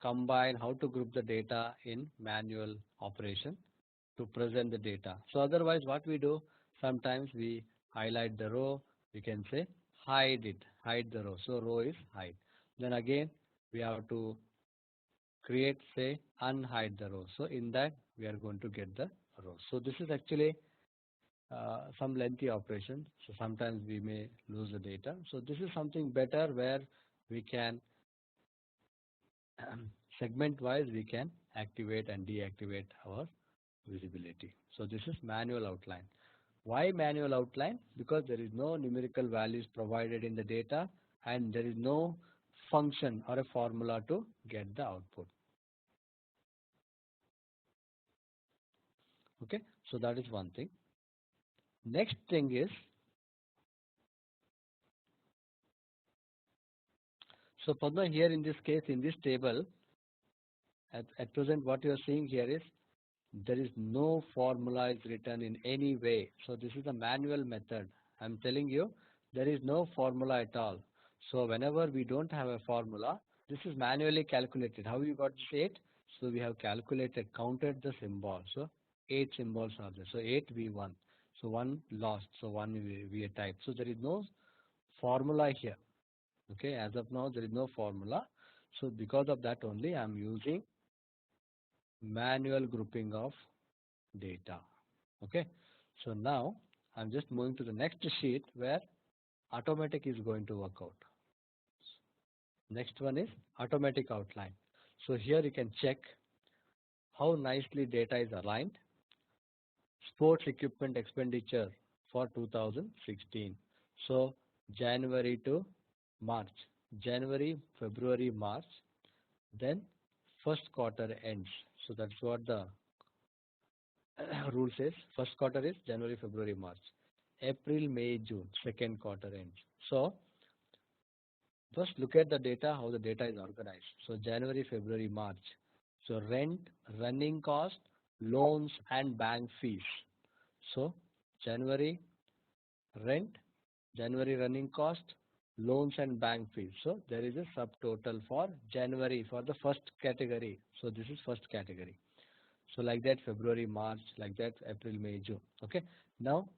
combine, how to group the data in manual operation to present the data. So otherwise what we do, sometimes we highlight the row, we can say hide it, hide the row. So row is hide. Then again we have to create, say unhide the row. So in that we are going to get the row. So this is actually some lengthy operation. So sometimes we may lose the data. So this is something better where we can segment wise we can activate and deactivate our visibility. So this is manual outline. Why manual outline? Because there is no numerical values provided in the data and there is no function or a formula to get the output. Okay, so that is one thing. Next thing is, so Padma, here in this case, in this table, at present what you are seeing here is there is no formula is written in any way. So this is a manual method. I'm telling you, there is no formula at all. So whenever we don't have a formula, this is manually calculated. How you got this 8? So we have calculated, counted the symbols. So 8 symbols are there. So 8 we won. So 1 lost. So 1 we typed. So there is no formula here. Okay, as of now there is no formula. So because of that only I am using manual grouping of data. Okay, so now I'm just moving to the next sheet where automatic is going to work out. Next one is automatic outline. So here you can check how nicely data is aligned. Sports equipment expenditure for 2016. So January to March, January, February, March, then first quarter ends. So that's what the rule says. First quarter is January, February, March. April, May, June, second quarter ends. So first look at the data, how the data is organized. So January, February, March. So rent, running cost, loans and bank fees. So January rent, January running cost, loans and bank fees. So there is a subtotal for January for the first category. So this is first category. So like that February, March, like that April, May, June. Okay. Now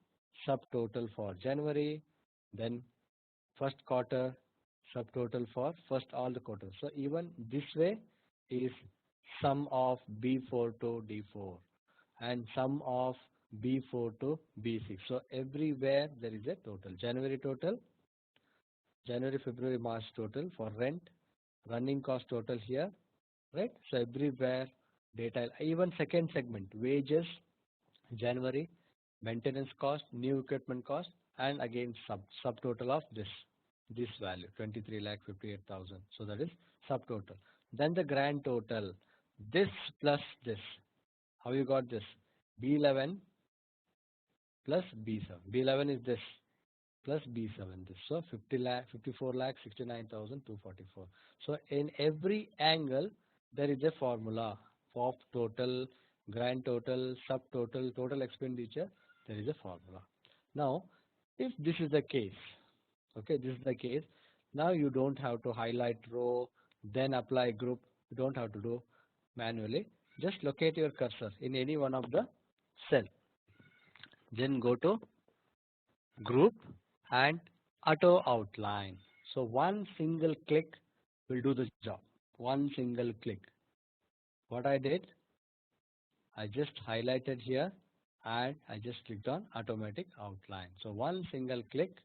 subtotal for January, then first quarter, subtotal for first all the quarters. So even this way is sum of B4 to D4 and sum of B4 to B6. So everywhere there is a total. January total, January, February, March total for rent, running cost total here, right? So everywhere data, even second segment, wages, January, maintenance cost, new equipment cost, and again subtotal of this value 23 lakh 58,000. So that is subtotal. Then the grand total, this plus this. How you got this? B11 plus B7. B11 is this plus B7 this. So 50 lakh 54 lakh 69,244. So in every angle there is a formula of total, grand total, subtotal, total expenditure. There is a formula. Now if this is the case, okay, this is the case, now you don't have to highlight row then apply group. You don't have to do manually. Just locate your cursor in any one of the cell, then go to group and auto outline. So one single click will do the job. One single click. What I did, I just highlighted here and I just clicked on automatic outline. So one single click.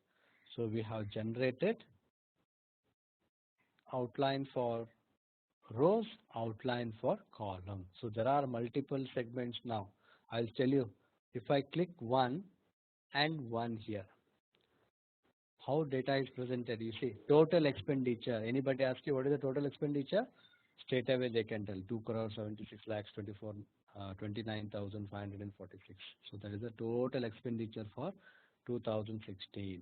So we have generated outline for rows, outline for column. So there are multiple segments now. I'll tell you, if I click one and one here, how data is presented. You see total expenditure. Anybody ask you what is the total expenditure? Straight away they can tell 2 crore 76 lakhs 29,546. So that is the total expenditure for 2016.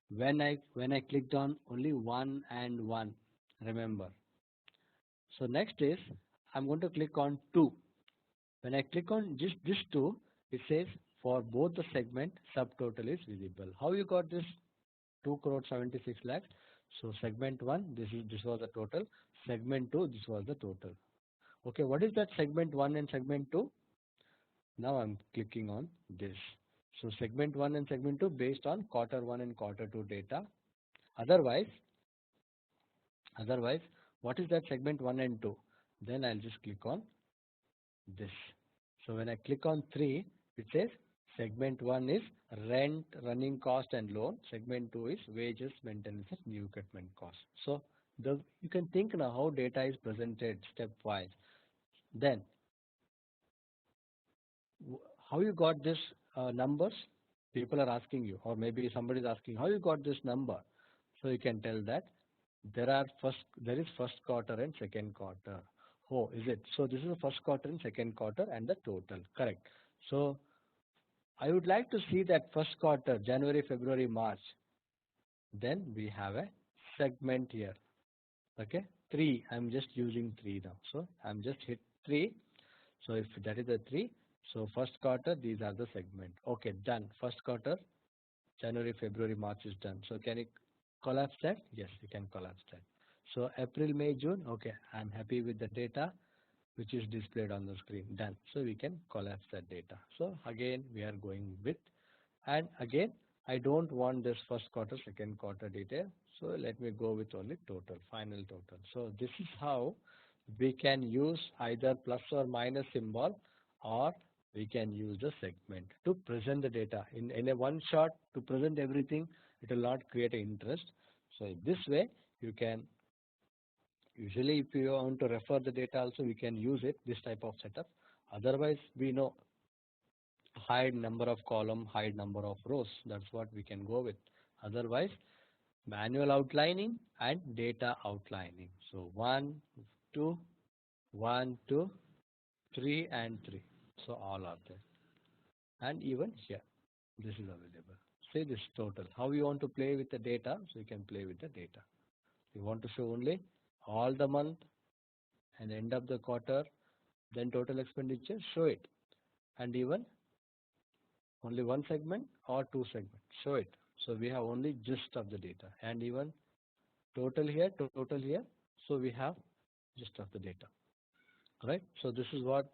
When I clicked on only one and one, remember. So next is I'm going to click on two. When I click on just this two, it says for both the segment subtotal is visible. How you got this 2 crore 76 lakhs? So segment 1, this was the total. Segment 2, this was the total. Okay, what is that segment 1 and segment 2? Now I'm clicking on this. So segment 1 and segment 2 based on quarter 1 and quarter 2 data. Otherwise, what is that segment 1 and 2? Then I'll just click on this. So when I click on 3, it says segment 1 is rent, running cost and loan. Segment 2 is wages, maintenance and new equipment cost. So you can think now how data is presented stepwise. Then how you got this numbers? People are asking you, or maybe somebody is asking how you got this number. So you can tell that there is first quarter and second quarter. Oh, is it? So this is the first quarter and second quarter and the total. Correct. So I would like to see that first quarter, January, February, March. Then we have a segment here. Okay, 3. I'm just using 3 now. So I'm just hit 3. So if that is a 3, so first quarter, these are the segment. Okay, done. First quarter, January, February, March is done. So can you collapse that? Yes, you can collapse that. So April, May, June. Okay, I'm happy with the data which is displayed on the screen. Done. So we can collapse that data. So again, we are going with, and again, I don't want this first quarter, second quarter detail. So let me go with only total, final total. So this is how we can use either plus or minus symbol, or we can use the segment to present the data in a one shot. To present everything, it will not create an interest. So this way you can, usually if you want to refer the data also, we can use it, this type of setup. Otherwise we know hide number of column, hide number of rows. That's what we can go with. Otherwise manual outlining and data outlining. So 1, 2, 1, 2, 3 and 3. So all are there. And even here, this is available. Say this total. How you want to play with the data? So you can play with the data. You want to show only all the month and end of the quarter, then total expenditure, show it. And even only one segment or two segments, show it. So we have only gist of the data, and even total here, total here. So we have gist of the data, right? So this is what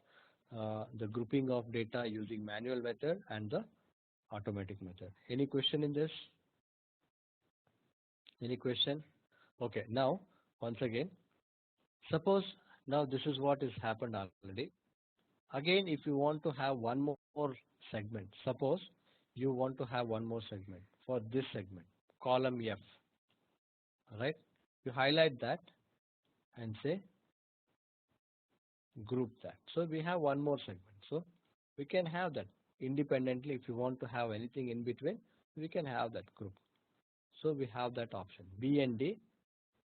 the grouping of data using manual method and the automatic method. Any question in this? Any question? Okay, now once again, suppose now this is what has happened already. Again, if you want to have one more segment, suppose you want to have one more segment for this segment, column F, right? You highlight that and say group that. So we have one more segment. So we can have that independently. If you want to have anything in between, we can have that group. So we have that option, B and D,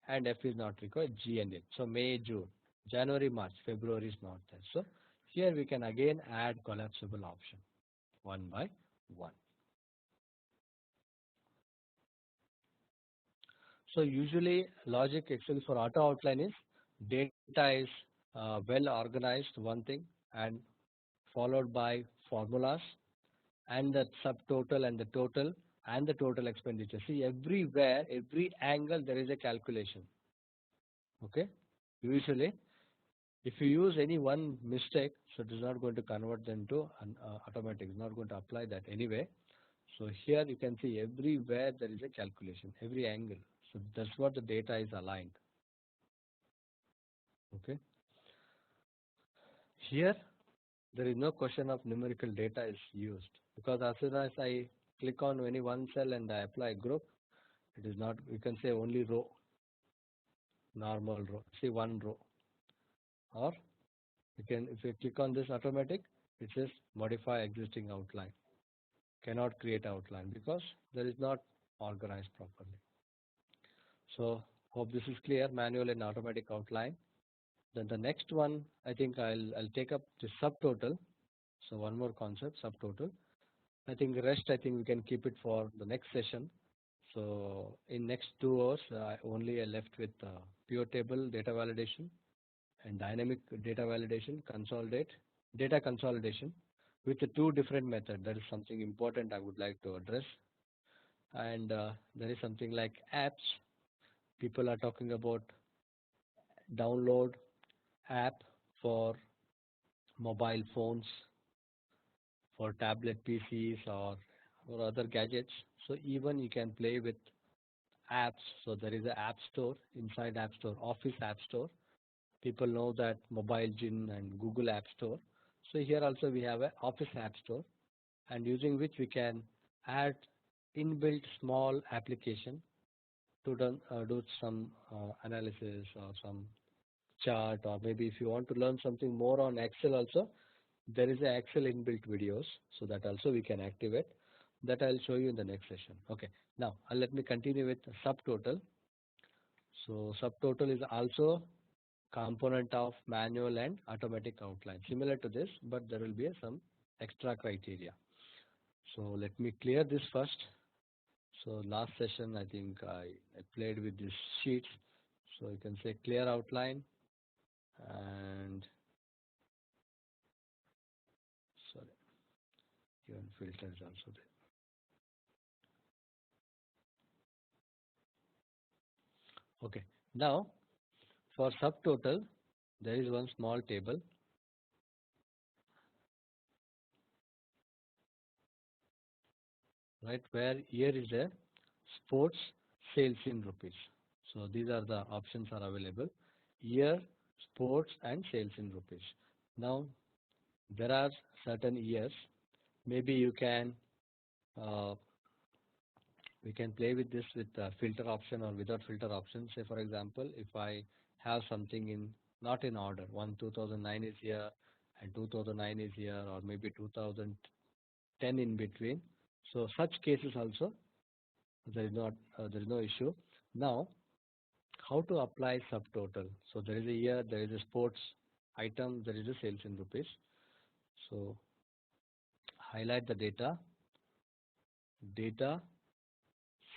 and F is not required, G and H. So May, June, January, March, February is not there. So here we can again add collapsible option one by one. So usually logic actually for auto outline is data is well organized, one thing, and followed by formulas and the subtotal and the total expenditure. See, everywhere, every angle there is a calculation. Okay, usually if you use any one mistake, so it is not going to convert them to an automatic. It's not going to apply that anyway. So here you can see everywhere there is a calculation, every angle. So that's what the data is aligned. Okay. Here there is no question of numerical data is used, because as soon as I click on any one cell and I apply group, it is not, you can say only row, normal row, see one row, or you can, if you click on this automatic, it says modify existing outline, cannot create outline because there is not organized properly. So hope this is clear, manual and automatic outline. Then the next one, I think I'll take up the subtotal. So one more concept, subtotal. I think the rest, I think we can keep it for the next session. So in next 2 hours, only I left with pure table data validation and dynamic data validation, data consolidation with the two different methods. That is something important I would like to address. And there is something like apps. People are talking about download app for mobile phones, for tablet PCs or other gadgets. So even you can play with apps. So there is an app store, inside app store, Office app store. People know that Mobile Gin and Google app store. So here also we have an Office app store, and using which we can add inbuilt small application to do some analysis or some chart, or maybe if you want to learn something more on Excel also, there is a Excel inbuilt videos, so that also we can activate. That I'll show you in the next session. Okay, now let me continue with subtotal. So subtotal is also component of manual and automatic outline, similar to this, but there will be some extra criteria. So let me clear this first. So last session I think I played with these sheets. So you can say clear outline, and sorry, even filter is also there. Okay, now for subtotal there is one small table, right, where here is a sports sales in rupees. So these are the options are available, year, sports and sales in rupees. Now there are certain years, maybe you can we can play with this with filter option or without filter option. Say for example, if I have something in not in order, 2009 is here and 2009 is here, or maybe 2010 in between. So such cases also there is no issue. Now, how to apply subtotal? So there is a year, there is a sports item, there is a sales in rupees. So highlight the data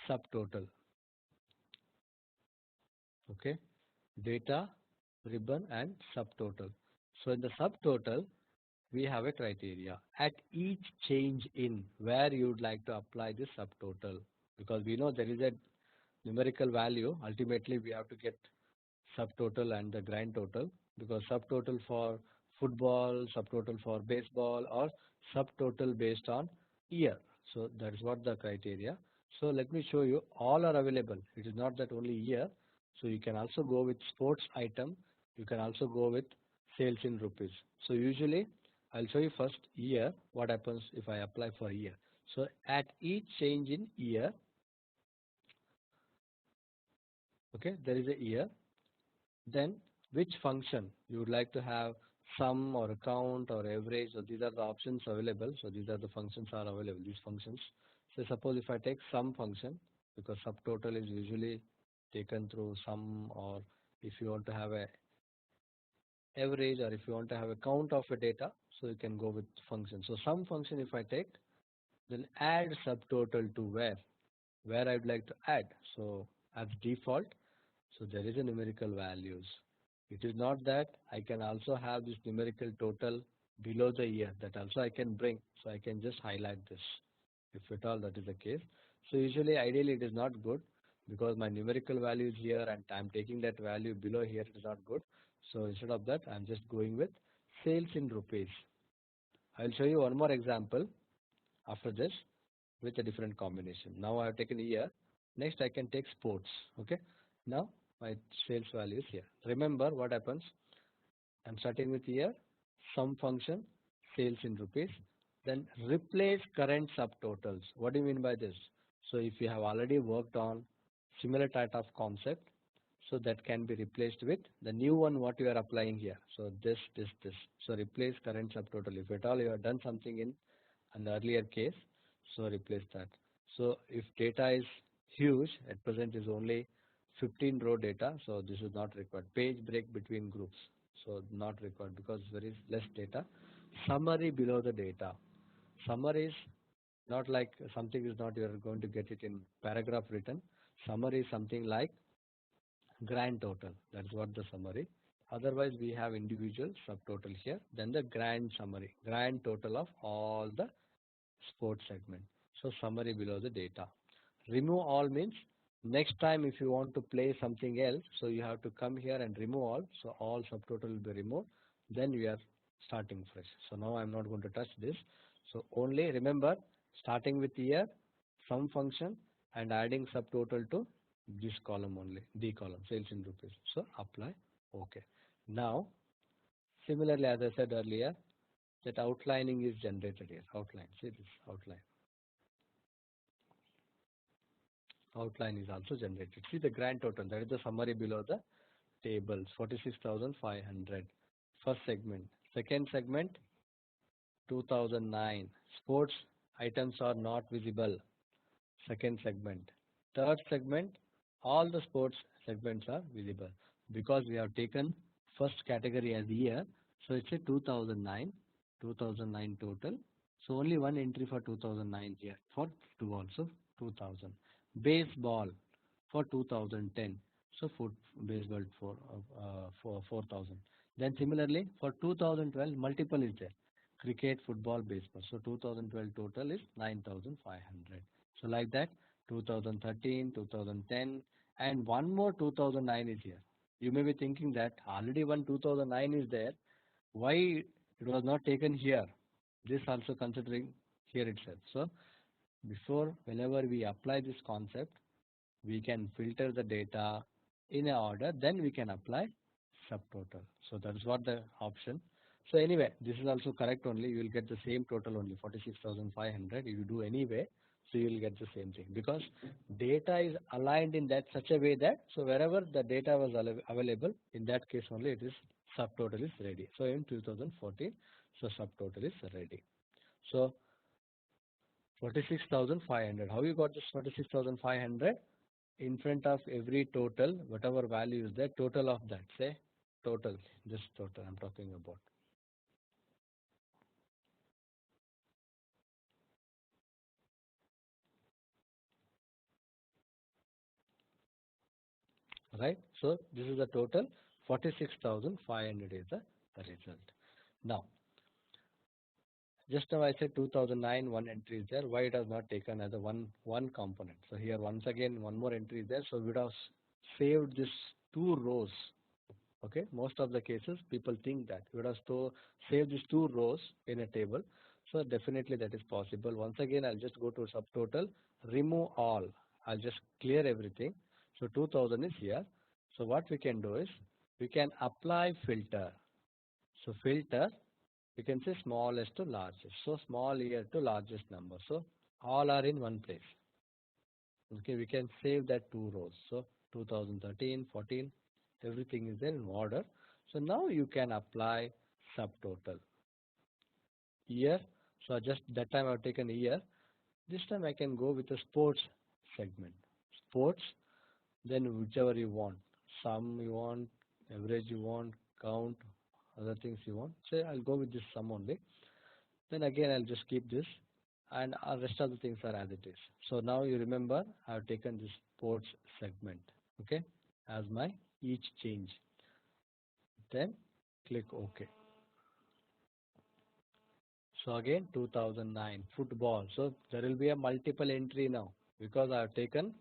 subtotal. Okay, data ribbon and subtotal. So in the subtotal, we have a criteria at each change in where you would like to apply this subtotal, because we know there is a numerical value. Ultimately, we have to get subtotal and the grand total, because subtotal for football, subtotal for baseball, or subtotal based on year. So that is what the criteria. So let me show you, all are available. It is not that only year. So you can also go with sports item. You can also go with sales in rupees. So usually I'll show you first year, what happens if I apply for year. So at each change in year, okay, there is a year. Then which function you would like to have, sum or count or average? So these are the options available. So these are the functions are available, these functions. So suppose if I take sum function, because subtotal is usually taken through sum, or if you want to have a average, or if you want to have a count of a data, so you can go with function. So sum function if I take, then add subtotal to where I would like to add. So as default, so there is a numerical values. It is not that I can also have this numerical total below the year, that also I can bring. So I can just highlight this if at all that is the case. So usually ideally it is not good, because my numerical value is here and I'm taking that value below here, it is not good. So instead of that, I'm just going with sales in rupees. I'll show you one more example after this with a different combination. Now I have taken year. Next I can take sports. Okay. Now my sales value is here. Remember what happens. I'm starting with year, sum function, sales in rupees. Then replace current subtotals. What do you mean by this? So if you have already worked on similar type of concept, so that can be replaced with the new one what you are applying here. So this. So replace current subtotal. If at all you have done something in an earlier case, so replace that. So if data is huge, at present is only 15 row data, so this is not required. Page break between groups, so not required because there is less data. Summary below the data. Summary is not like something is not you are going to get it in paragraph written. Summary is something like grand total. That's what the summary. Otherwise, we have individual subtotal here. Then the grand summary, grand total of all the sports segment. So summary below the data. Remove all means next time if you want to play something else, so you have to come here and remove all. So all subtotal will be removed. Then we are starting fresh. So now I'm not going to touch this. So only remember starting with year, sum function, and adding subtotal to this column only, D column, sales in rupees. So apply. Okay. Now similarly, as I said earlier, that outlining is generated here. Outline. See this outline. Outline is also generated. See the grand total. That is the summary below the tables. 46,500. First segment. Second segment 2009. Sports items are not visible. Second segment. Third segment. All the sports segments are visible because we have taken first category as year. So it's a 2009. 2009 total. So only one entry for 2009 here. For two also 2000. Baseball for 2010. So baseball for 4000. Then similarly for 2012 multiple is there. Cricket, football, baseball. So 2012 total is 9500. So like that 2013, 2010 and one more 2009 is here. You may be thinking that already one 2009 is there. Why it was not taken here? This also considering here itself. So before whenever we apply this concept, we can filter the data in a order, then we can apply subtotal. So that is what the option. So anyway, this is also correct only. You will get the same total only 46,500. If you do anyway, so you will get the same thing because data is aligned in that such a way that so wherever the data was available, in that case only it is subtotal is ready. So in 2014, so subtotal is ready. So 46,500. How you got this 46,500? In front of every total, whatever value is there, total of that, say total, this total I'm talking about. Right? So this is the total, 46,500 is the result. Now, just now I said 2009, one entry is there. Why it has not taken as a one component? So here once again one more entry is there. So we would have saved this two rows. Okay, most of the cases people think that we would have saved these two rows in a table. So definitely that is possible. Once again, I'll just go to subtotal, remove all. I'll just clear everything. So 2000 is here. So what we can do is we can apply filter. So filter, you can say smallest to largest. So small here to largest number. So all are in one place. Okay, we can save that two rows. So 2013, 14, everything is there in order. So now you can apply subtotal. Year, so just that time I've taken year. This time I can go with the sports segment. Sports, then whichever you want. Sum you want, average you want, count, other things you want. Say I'll go with this sum only. Then again I'll just keep this and rest of the things are as it is. So now you remember I've taken this sports segment, okay, as my each change. Then click OK. So again 2009 football. So there will be a multiple entry now because I have taken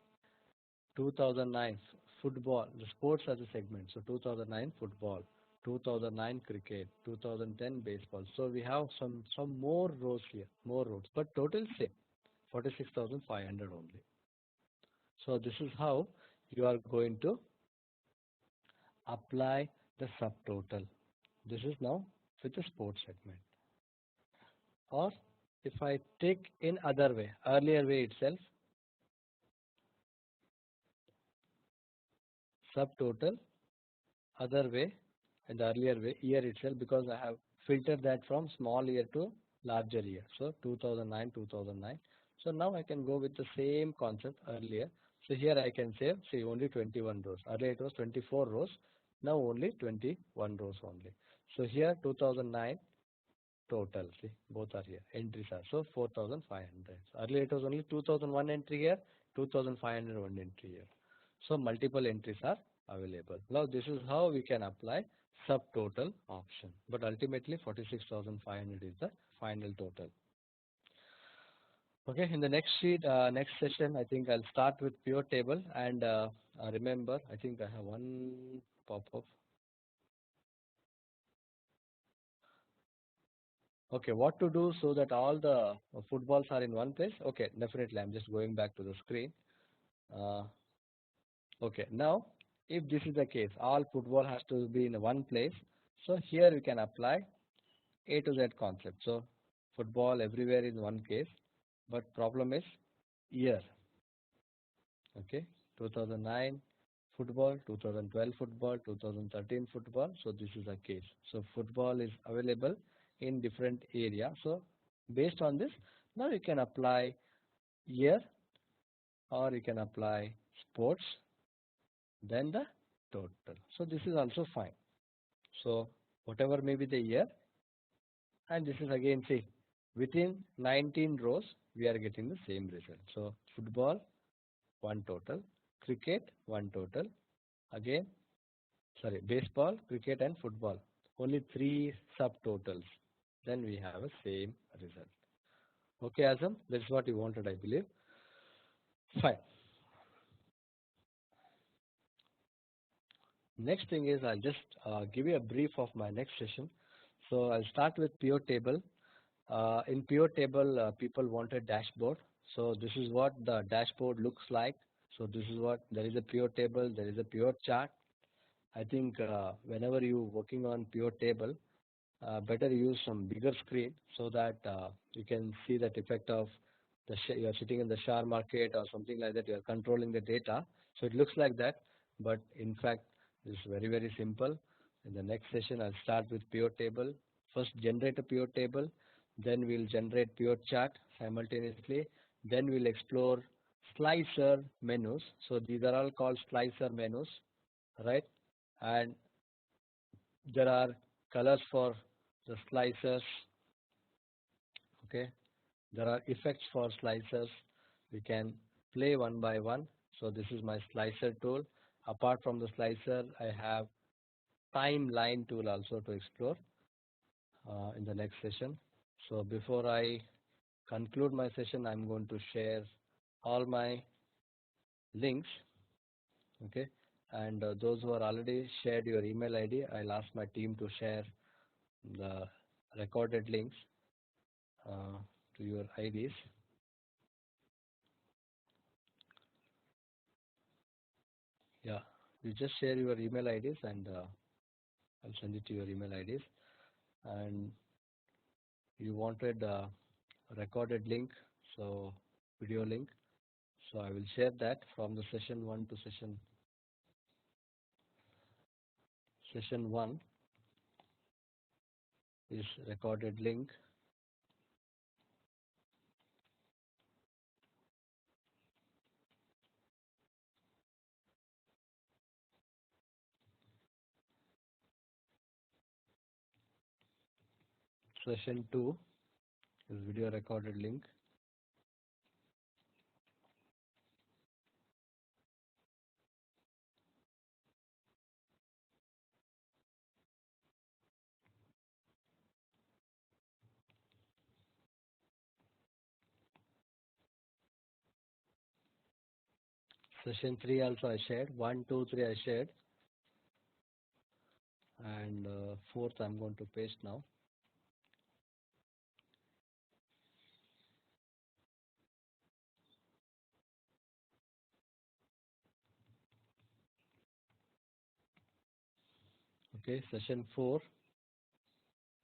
2009 football, the sports as a segment. So 2009 football, 2009 cricket, 2010 baseball. So we have some more rows here, more rows, but total same, 46,500 only. So this is how you are going to apply the subtotal. This is now with the sports segment. Or if I take in other way, earlier way itself, subtotal, other way, and the earlier way, year itself, because I have filtered that from small year to larger year. So 2009, 2009. So now I can go with the same concept earlier. So here I can say, only 21 rows. Earlier it was 24 rows. Now only 21 rows only. So here 2009 total. See, both are here. Entries are so 4,500. Earlier it was only 2001 entry here, 2,501 entry here. So multiple entries are available. Now this is how we can apply subtotal option. But ultimately 46,500 is the final total. Okay, in the next sheet, next session, I think I'll start with pure table and remember, I think I have one pop-up. Okay, what to do so that all the footballs are in one place? Okay, definitely. I'm just going back to the screen. Okay, now if this is the case, all football has to be in one place. So here we can apply A to Z concept. So football everywhere in one case, but problem is year. Okay, 2009 football, 2012 football, 2013 football. So this is a case. So football is available in different area. So based on this, now you can apply year or you can apply sports, then the total. So this is also fine. So whatever may be the year, and this is again, see, within 19 rows we are getting the same result. So football, one total, cricket, one total, again, sorry, baseball, cricket and football, only three subtotals. Then we have a same result. Okay, Azam, that's what you wanted, I believe. Fine. Next thing is I'll just give you a brief of my next session. So I'll start with pure table. In pure table, people want a dashboard. So this is what the dashboard looks like. So this is what, there is a pure table, there is a pure chart. I think whenever you working on pure table, better use some bigger screen so that you can see that effect of you are sitting in the share market or something like that. You are controlling the data, so it looks like that, but in fact it's very simple. In the next session I'll start with pure table. First generate a pure table, then we'll generate pure chart. simultaneously. Then we'll explore slicer menus. So these are all called slicer menus, right? And there are colors for the slicers. Okay, there are effects for slicers. We can play one by one. So this is my slicer tool. Apart from the slicer, I have timeline tool also to explore in the next session. So before I conclude my session, I'm going to share all my links. Okay, and those who are already shared your email ID, I'll ask my team to share the recorded links to your IDs. Yeah, you just share your email IDs and I'll send it to your email IDs. And you wanted a recorded link, so video link. So I will share that from the session 1 to session 1 is recorded link. Session 2 is video recorded link. Session 3 also I shared. 1, 2, 3 I shared. And fourth I'm going to paste now. Okay, session 4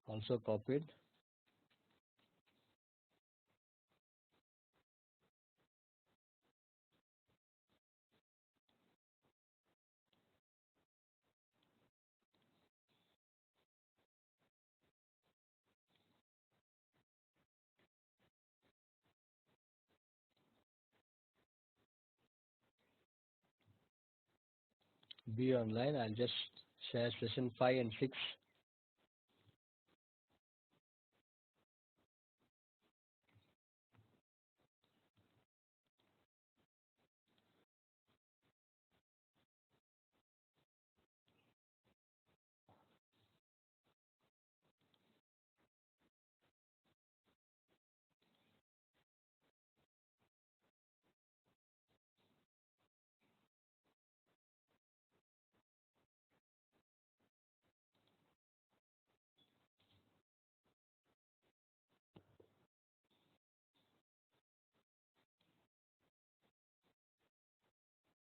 also copied. Be online. I'll just share session 5 and 6.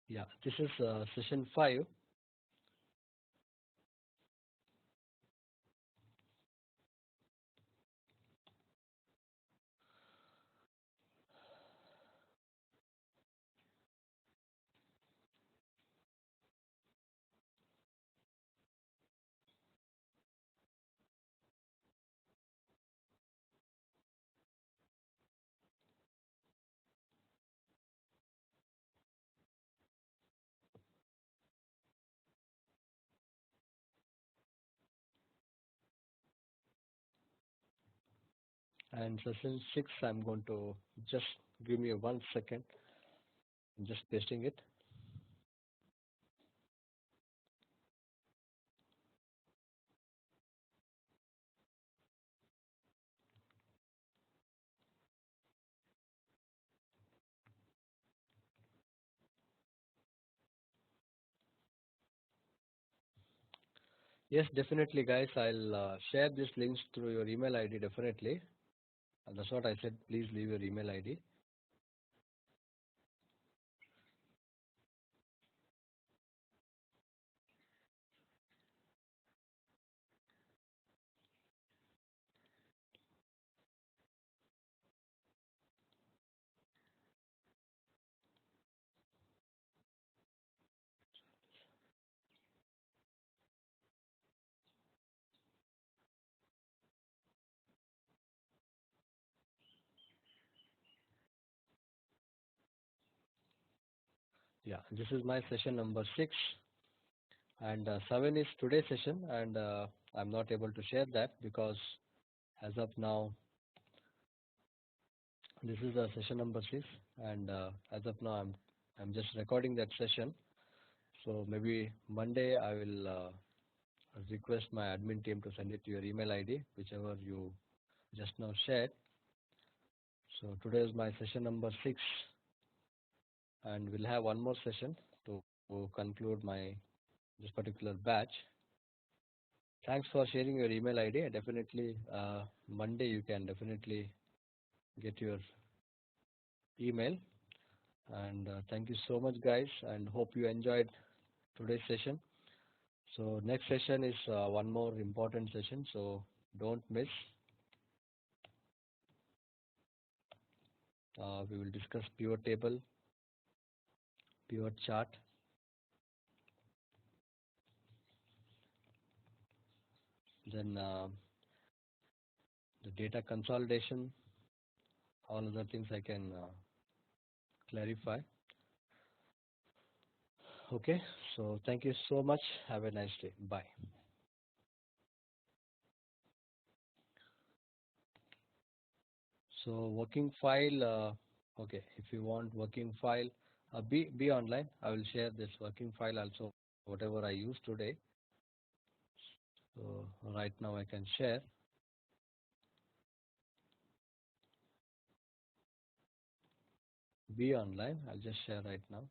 Yeah, this is session 5. And session 6 I'm going to just give me 1 second. I'm just pasting it. Yes, definitely guys, I'll share these links through your email ID definitely. And that's what I said, please leave your email ID. Yeah, this is my session number 6, and 7 is today's session, and I'm not able to share that because as of now, this is session number 6, and as of now, I'm just recording that session. So maybe Monday I will request my admin team to send it to your email ID, whichever you just now shared. So today is my session number 6, and we'll have one more session to conclude my this particular batch. Thanks for sharing your email ID. Definitely, Monday you can definitely get your email. And thank you so much, guys, and hope you enjoyed today's session. So next session is one more important session, so don't miss. We will discuss pivot table, pivot chart, then the data consolidation, all other things I can clarify. Okay, so thank you so much. Have a nice day. Bye. So working file, okay, if you want working file, be online. I will share this working file also, whatever I use today. So right now I can share. Be online. I'll just share right now.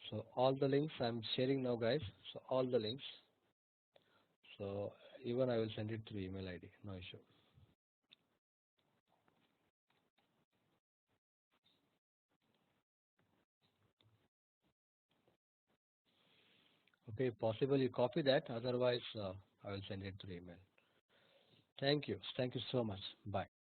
So all the links I'm sharing now, guys. So all the links. So even I will send it through email ID. No issue. Okay, possible you copy that. Otherwise, I will send it through email. Thank you. Thank you so much. Bye.